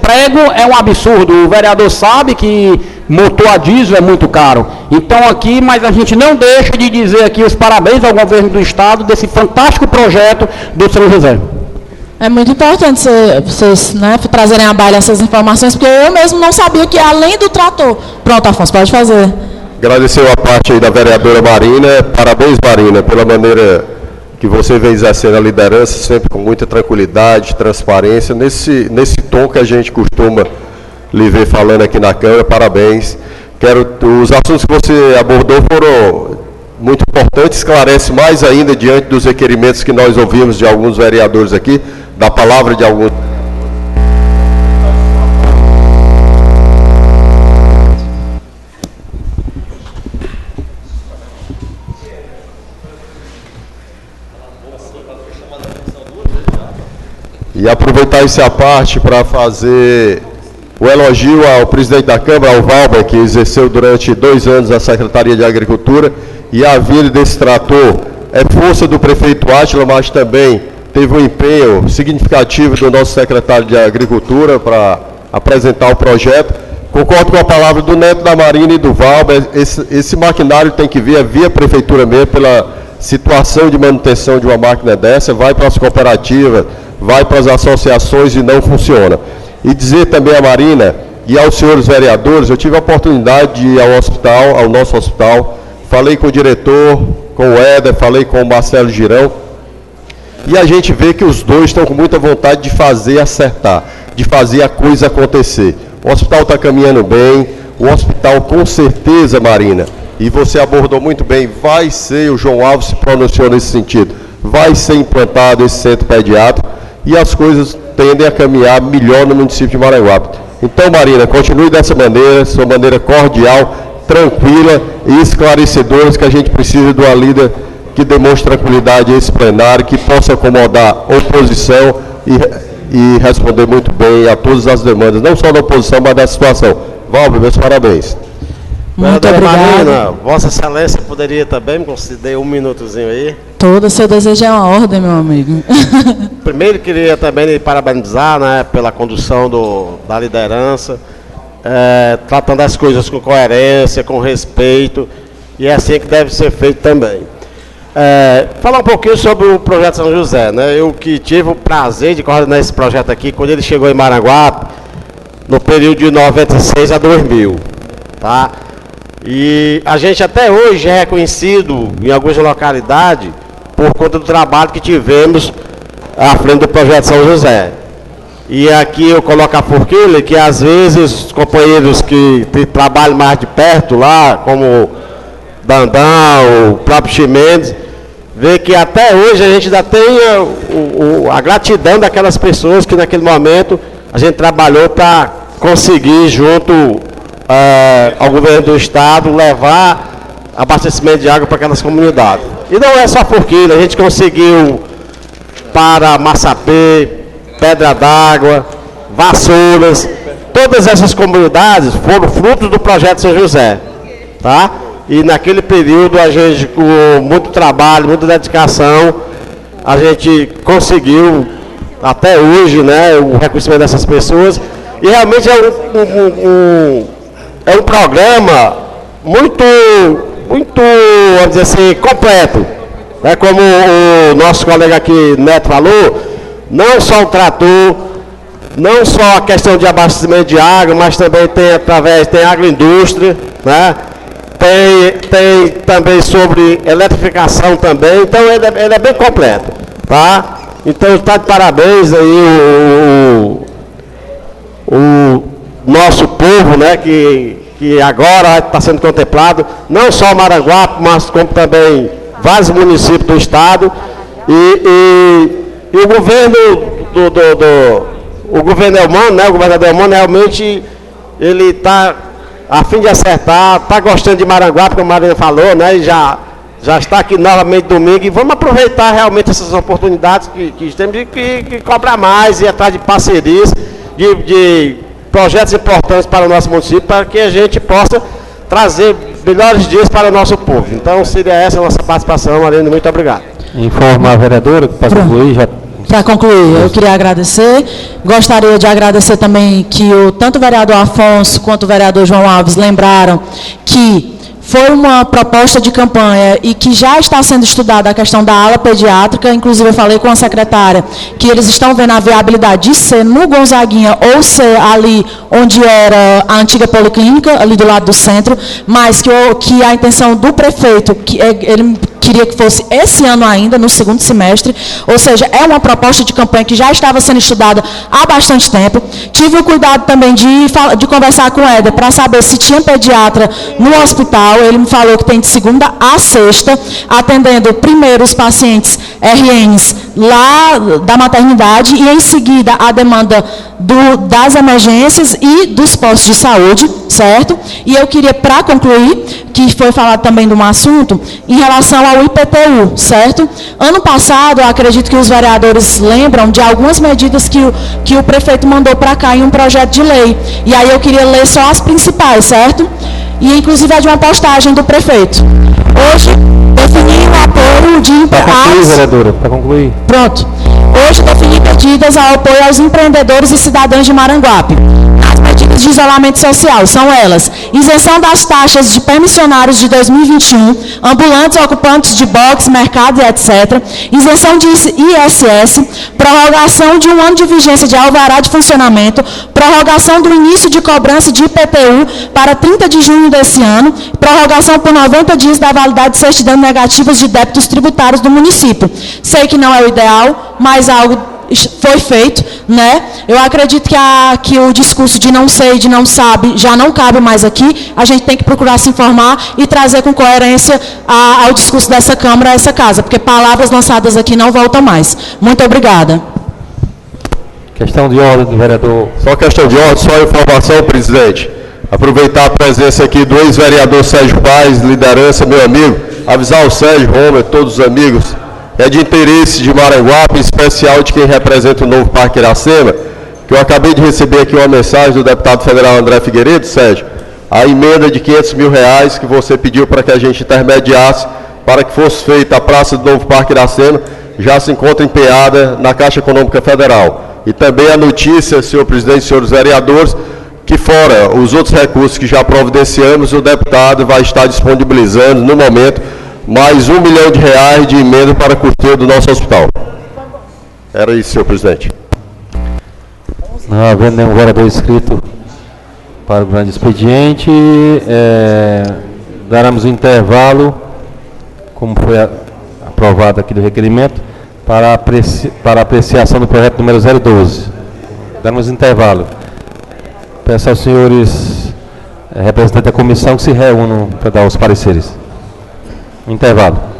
prego é um absurdo. O vereador sabe que motor a diesel é muito caro. Então aqui, mas a gente não deixa de dizer aqui os parabéns ao governo do estado desse fantástico projeto do São José. É muito importante vocês, né, trazerem à baila essas informações, porque eu mesmo não sabia que além do trator... Pronto, Afonso, pode fazer. Agradecer a parte aí da vereadora Marina. Parabéns, Marina, pela maneira que você vem exercendo a liderança, sempre com muita tranquilidade, transparência, nesse tom que a gente costuma lhe ver falando aqui na Câmara. Parabéns. Os assuntos que você abordou foram muito importantes, esclarece mais ainda diante dos requerimentos que nós ouvimos de alguns vereadores aqui, da palavra de alguns. E aproveitar essa parte para fazer o elogio ao presidente da Câmara, ao Valber, que exerceu durante 2 anos a Secretaria de Agricultura, e a vinda desse trator é força do prefeito Átila, mas também teve um empenho significativo do nosso secretário de Agricultura para apresentar o projeto. Concordo com a palavra do Neto, da Marina e do Valber. Esse maquinário tem que vir via prefeitura mesmo, pela situação de manutenção de uma máquina dessa, vai para as cooperativas, vai para as associações e não funciona. E dizer também à Marina e aos senhores vereadores, eu tive a oportunidade de ir ao hospital, ao nosso hospital, falei com o diretor, com o Éder, falei com o Marcelo Girão, e a gente vê que os dois estão com muita vontade de fazer acertar, de fazer a coisa acontecer. O hospital está caminhando bem, o hospital com certeza, Marina, e você abordou muito bem, vai ser, o João Alves se pronunciou nesse sentido, vai ser implantado esse centro pediátrico e as coisas tendem a caminhar melhor no município de Maranguape. Então, Marina, continue dessa maneira, sua maneira cordial, tranquila e esclarecedora, que a gente precisa de uma líder que demonstre tranquilidade a esse plenário, que possa acomodar a oposição e responder muito bem a todas as demandas, não só da oposição, mas da situação. Valber, meus parabéns. Muito obrigada. Marina, Vossa Excelência poderia também me conceder um minutozinho aí? Todo seu desejo é uma ordem, meu amigo. Primeiro, queria também lhe parabenizar, né, pela condução da liderança, tratando as coisas com coerência, com respeito, e é assim que deve ser feito também. Falar um pouquinho sobre o projeto São José, né? Eu que tive o prazer de coordenar esse projeto aqui, quando ele chegou em Maranguape, no período de 96 a 2000, tá? E a gente até hoje é reconhecido em algumas localidades por conta do trabalho que tivemos à frente do projeto São José. E aqui eu coloco a forquilha que às vezes os companheiros que trabalham mais de perto lá, como Dandão, o próprio Chimenez, vê que até hoje a gente ainda tem a gratidão daquelas pessoas que naquele momento a gente trabalhou para conseguir junto ao governo do estado levar abastecimento de água para aquelas comunidades. E não é só forquilha, a gente conseguiu para Massapê, Pedra d'Água, Vassouras, todas essas comunidades foram frutos do projeto São José, tá? E naquele período a gente, com muito trabalho, muita dedicação, a gente conseguiu até hoje, né, o reconhecimento dessas pessoas. E realmente é um programa muito, vamos dizer assim, completo. É como o nosso colega aqui, Neto, falou, não só o trator, não só a questão de abastecimento de água, mas também tem agroindústria, né? Tem também sobre eletrificação também, então ele é bem completo, tá? Então está de parabéns aí o nosso povo, né, que agora está sendo contemplado, não só o Maranguape, mas como também vários municípios do estado, e o governo o governo Elmano, né, o governador Elmano realmente ele está a fim de acertar, está gostando de Maranguape, como a Marina falou, né, e já está aqui novamente domingo, e vamos aproveitar realmente essas oportunidades que temos que cobrar mais, e atrás de parcerias, de projetos importantes para o nosso município, para que a gente possa trazer melhores dias para o nosso povo. Então seria essa a nossa participação, Marina, muito obrigado. Informar a vereadora, para concluir, já... Para concluir, eu queria agradecer, gostaria de agradecer também que tanto o vereador Afonso quanto o vereador João Alves lembraram que foi uma proposta de campanha e que já está sendo estudada a questão da ala pediátrica, inclusive eu falei com a secretária que eles estão vendo a viabilidade de ser no Gonzaguinha ou ser ali onde era a antiga policlínica, ali do lado do centro, mas que a intenção do prefeito, que ele queria que fosse esse ano ainda, no segundo semestre, ou seja, é uma proposta de campanha que já estava sendo estudada há bastante tempo. Tive o cuidado também de conversar com o Éder para saber se tinha pediatra no hospital. Ele me falou que tem de segunda a sexta, atendendo primeiro os pacientes RNs lá da maternidade e em seguida a demanda das emergências e dos postos de saúde, certo? E eu queria, para concluir, que foi falado também de um assunto, em relação ao IPTU, certo? Ano passado, eu acredito que os vereadores lembram de algumas medidas que o prefeito mandou para cá em um projeto de lei. E aí eu queria ler só as principais, certo? E inclusive é de uma postagem do prefeito. Hoje, defini o apoio de... Para concluir, vereadora, para concluir. Pronto. Hoje defini medidas ao apoio aos empreendedores e cidadãos de Maranguape. As medidas de isolamento social são elas: isenção das taxas de permissionários de 2021, ambulantes, ocupantes de box, mercado e etc., isenção de ISS, prorrogação de 1 ano de vigência de alvará de funcionamento, prorrogação do início de cobrança de IPTU para 30 de junho desse ano, prorrogação por 90 dias da validade de certidão negativas de débitos tributários do município. Sei que não é o ideal, mas algo foi feito, né? Eu acredito que o discurso de não sei, de não sabe, já não cabe mais aqui. A gente tem que procurar se informar e trazer com coerência ao discurso dessa Câmara, a essa casa, porque palavras lançadas aqui não voltam mais. Muito obrigada. Questão de ordem do vereador. Só questão de ordem, só informação, presidente. Aproveitar a presença aqui do ex-vereador Sérgio Paes, liderança, meu amigo, avisar o Sérgio, Romer, todos os amigos, é de interesse de Maranguape, em especial de quem representa o novo Parque Iracema, que eu acabei de receber aqui uma mensagem do deputado federal André Figueiredo, Sérgio, a emenda de R$500 mil que você pediu para que a gente intermediasse para que fosse feita a praça do novo Parque Iracema, já se encontra empenhada na Caixa Econômica Federal. E também a notícia, senhor presidente e senhores vereadores, que fora os outros recursos que já providenciamos, o deputado vai estar disponibilizando, no momento, mais R$1 milhão de emenda para custeio do nosso hospital. Era isso, senhor presidente. Não havendo nenhum vereador inscrito para o grande expediente, daremos um intervalo, como foi aprovado aqui do requerimento, para apreciação do projeto número 012. Daremos intervalo. Peço aos senhores representantes da comissão que se reúnam para dar os pareceres. Intervalo.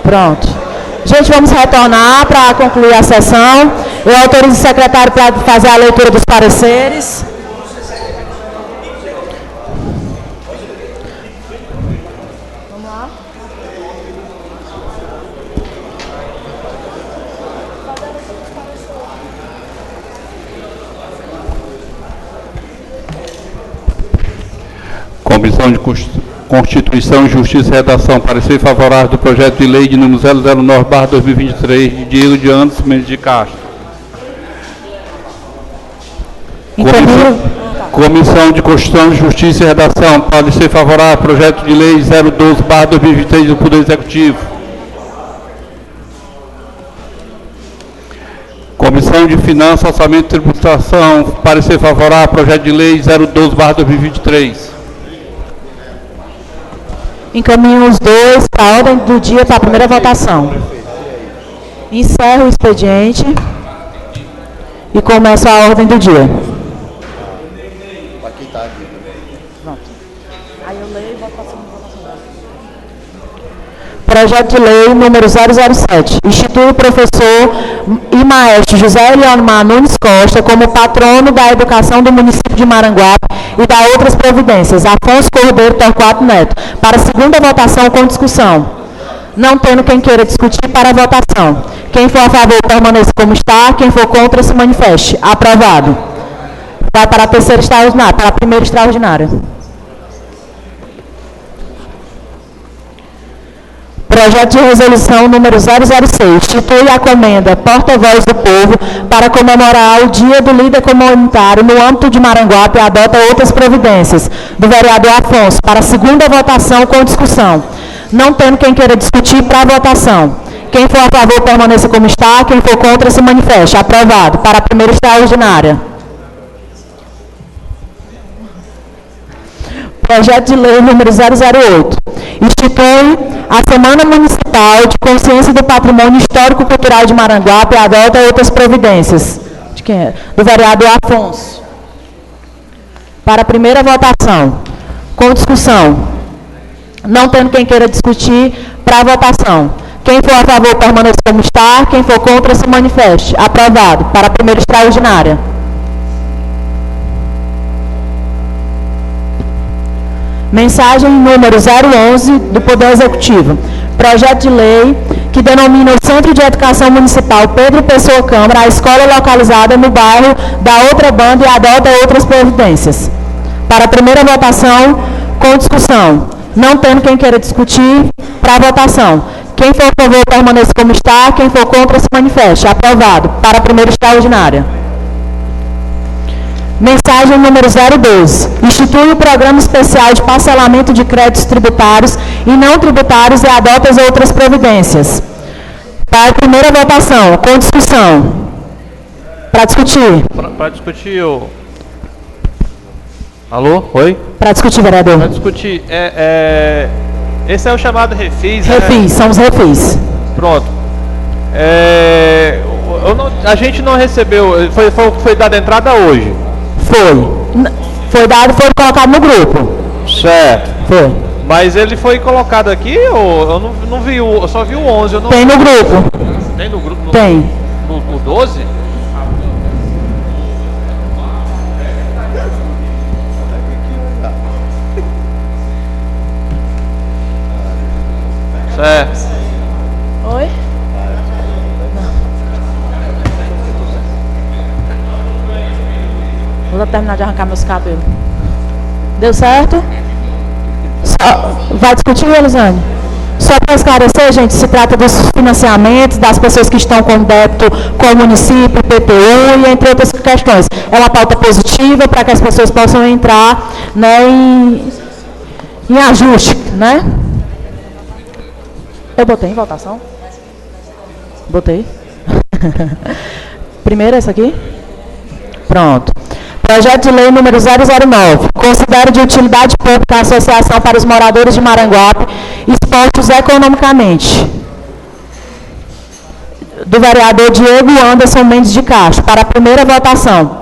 Pronto. Gente, vamos retornar para concluir a sessão. Eu autorizo o secretário para fazer a leitura dos pareceres. Vamos lá. Comissão de Constituição, Justiça e Redação, parecer favorável do projeto de lei de número 009/2023, de Diego de Anderson Mendes de Castro. Comissão de Constituição, Justiça e Redação, parecer favorável ao projeto de lei 012/2023 do Poder Executivo. Comissão de Finanças, Orçamento e Tributação, parecer favorável ao projeto de lei 012/2023. Encaminho os dois para a ordem do dia para a primeira votação. Encerro o expediente e começo a ordem do dia. Aqui está aqui. Pronto. Aí eu leio e boto para cima da votação. Projeto de lei número 007. Institui o professor e maestro José Eliomar Nunes Costa como patrono da educação do município de Maranguape e da outras providências. Afonso Cordeiro Torquato Neto. Para a segunda votação com discussão. Não tendo quem queira discutir, para a votação. Quem for a favor, permaneça como está. Quem for contra, se manifeste. Aprovado. Vai para a terceira extraordinária, para a primeira extraordinária. Projeto de resolução número 006. Institui a comenda Porta-Voz do Povo para comemorar o Dia do Líder Comunitário no âmbito de Maranguape e adota outras providências. Do vereador Afonso. Para a segunda votação com discussão. Não tendo quem queira discutir, para a votação. Quem for a favor, permaneça como está. Quem for contra, se manifeste. Aprovado. Para a primeira extraordinária. Projeto de lei número 008. Institui a Semana Municipal de Consciência do Patrimônio Histórico-Cultural de Maranguape e adota outras providências. De quem é? Do vereador Afonso. Para a primeira votação. Com discussão. Não tendo quem queira discutir, para a votação. Quem for a favor, permaneça como está. Quem for contra, se manifeste. Aprovado. Para a primeira extraordinária. Mensagem número 011 do Poder Executivo. Projeto de lei que denomina o Centro de Educação Municipal Pedro Pessoa Câmara a escola localizada no bairro da Outra Banda e adota outras providências. Para a primeira votação, com discussão. Não tendo quem queira discutir, para a votação. Quem for a favor, permaneça como está. Quem for contra, se manifeste. Aprovado. Para a primeira extraordinária. Mensagem número 012. Institui o Programa Especial de Parcelamento de Créditos Tributários e Não Tributários e adota as outras providências. Para a primeira votação, com discussão. Para discutir. Para discutir o... Alô? Oi? Para discutir, vereador. Para discutir. Esse é o chamado refis, né? Refis, são os refis. Pronto. A gente não recebeu... Foi dada entrada hoje. Foi dado, foi colocado no grupo. Certo. Foi. Mas ele foi colocado aqui, eu não vi, eu só vi o 11. Eu não... Tem no grupo. Tem no grupo? Tem. No 12? Oi? Vou terminar de arrancar meus cabelos. Deu certo? Vai discutir, Elisane? Só para esclarecer, gente, se trata dos financiamentos, das pessoas que estão com débito com o município, PTU e entre outras questões. É uma pauta positiva para que as pessoas possam entrar, né, em ajuste, né? Eu botei em votação? Botei. Primeiro essa aqui? Pronto. Projeto de lei número 009. Considera de utilidade pública a associação para os moradores de Maranguape expostos economicamente. Do vereador Diego Anderson Mendes de Castro. Para a primeira votação.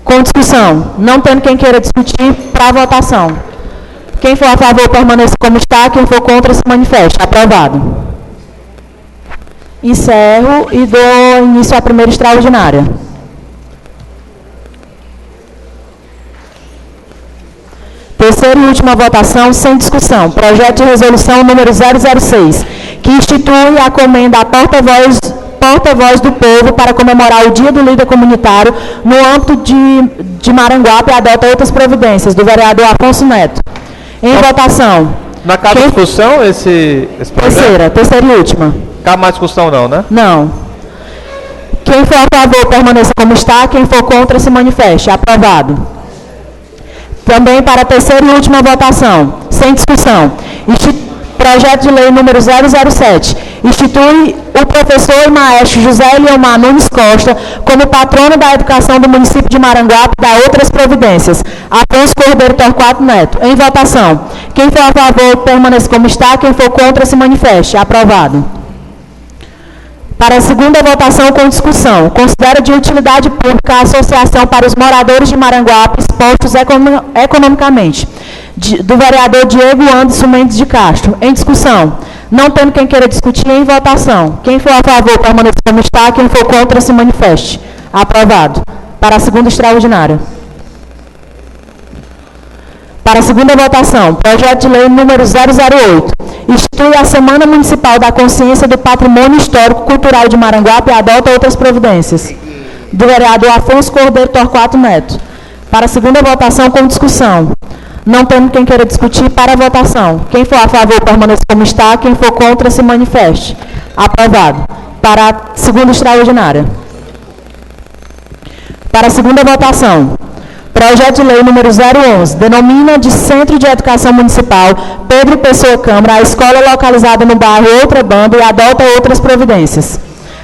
Com discussão. Não tendo quem queira discutir, para a votação. Quem for a favor, permaneça como está. Quem for contra, se manifeste. Aprovado. Encerro e dou início à primeira extraordinária. Terceira e última votação, sem discussão. Projeto de resolução número 006, que institui a comenda a porta-voz do povo para comemorar o Dia do Líder Comunitário no âmbito de Maranguape e adota outras providências, do vereador Afonso Neto. Em votação. Na cada discussão, esse projeto? Terceira e última. Cabe mais discussão não, né? Não. Quem for a favor, permaneça como está. Quem for contra, se manifeste. Aprovado. Também para a terceira e última votação, sem discussão. Projeto de lei número 007. Institui o professor e maestro José Eliomar Nunes Costa como patrono da educação do município de Maranguape e da outras providências. Afonso Cordeiro Torquato Neto. Em votação. Quem for a favor, permaneça como está. Quem for contra, se manifeste. Aprovado. Para a segunda votação com discussão, considera de utilidade pública a associação para os moradores de Maranguape expostos economicamente, do vereador Diego Anderson Mendes de Castro. Em discussão. Não tendo quem queira discutir, em votação. Quem for a favor, permaneça como está. Quem for contra, se manifeste. Aprovado. Para a segunda extraordinária. Para a segunda votação, projeto de lei número 008. Institui a Semana Municipal da Consciência do Patrimônio Histórico Cultural de Maranguape e adota outras providências. Do vereador Afonso Cordeiro Torquato Neto. Para a segunda votação com discussão. Não tendo quem queira discutir, para a votação. Quem for a favor, permaneça como está. Quem for contra, se manifeste. Aprovado. Para a segunda extraordinária. Para a segunda votação. Projeto de lei número 011, denomina de Centro de Educação Municipal Pedro Pessoa Câmara a escola localizada no bairro Outra Banda e adota outras providências.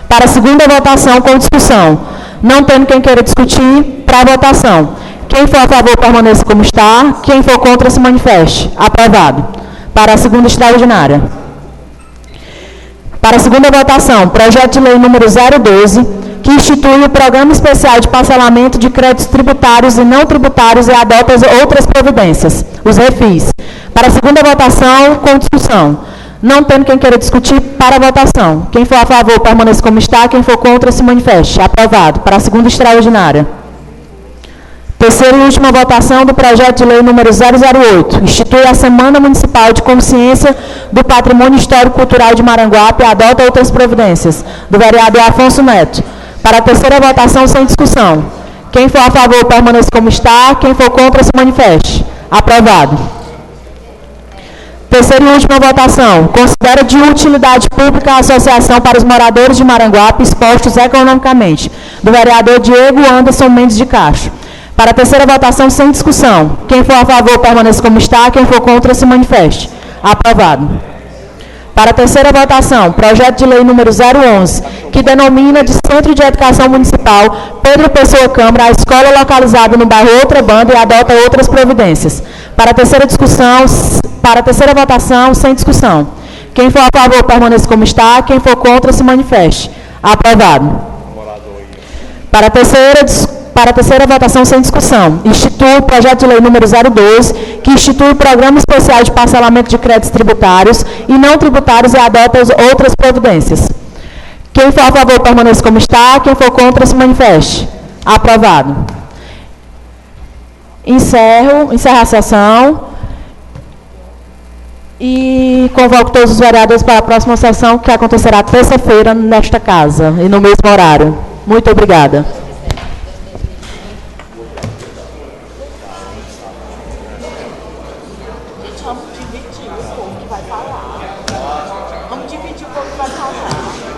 Para a segunda votação com discussão. Não tendo quem queira discutir, para a votação. Quem for a favor, permaneça como está. Quem for contra, se manifeste. Aprovado. Para a segunda extraordinária. Para a segunda votação, projeto de lei número 012, que institui o Programa Especial de Parcelamento de Créditos Tributários e Não Tributários e adota outras providências, os refis. Para a segunda votação, com discussão. Não tendo quem queira discutir, para a votação. Quem for a favor, permaneça como está. Quem for contra, se manifeste. Aprovado. Para a segunda extraordinária. Terceira e última votação do projeto de lei número 008. Institui a Semana Municipal de Consciência do Patrimônio Histórico Cultural de Maranguape e adota outras providências, do vereador Afonso Neto. Para a terceira votação, sem discussão. Quem for a favor, permaneça como está. Quem for contra, se manifeste. Aprovado. Terceira e última votação. Considera de utilidade pública a associação para os moradores de Maranguape expostos economicamente, do vereador Diego Anderson Mendes de Castro. Para a terceira votação, sem discussão. Quem for a favor, permaneça como está. Quem for contra, se manifeste. Aprovado. Para a terceira votação, projeto de lei número 011, que denomina de Centro de Educação Municipal Pedro Pessoa Câmara a escola localizada no bairro Outra Banda e adota outras providências. Para a terceira discussão, para a terceira votação, sem discussão. Quem for a favor, permaneça como está. Quem for contra, se manifeste. Aprovado. Para a terceira votação, sem discussão. Institui o projeto de lei número 012, que institui o Programa Especial de Parcelamento de Créditos Tributários e Não Tributários e adota outras providências. Quem for a favor, permaneça como está. Quem for contra, se manifeste. Aprovado. Encerro a sessão E convoco todos os vereadores para a próxima sessão, que acontecerá terça-feira nesta casa e no mesmo horário. Muito obrigada. Gente, vamos dividir o povo que vai falar. Vamos dividir o povo que vai falar.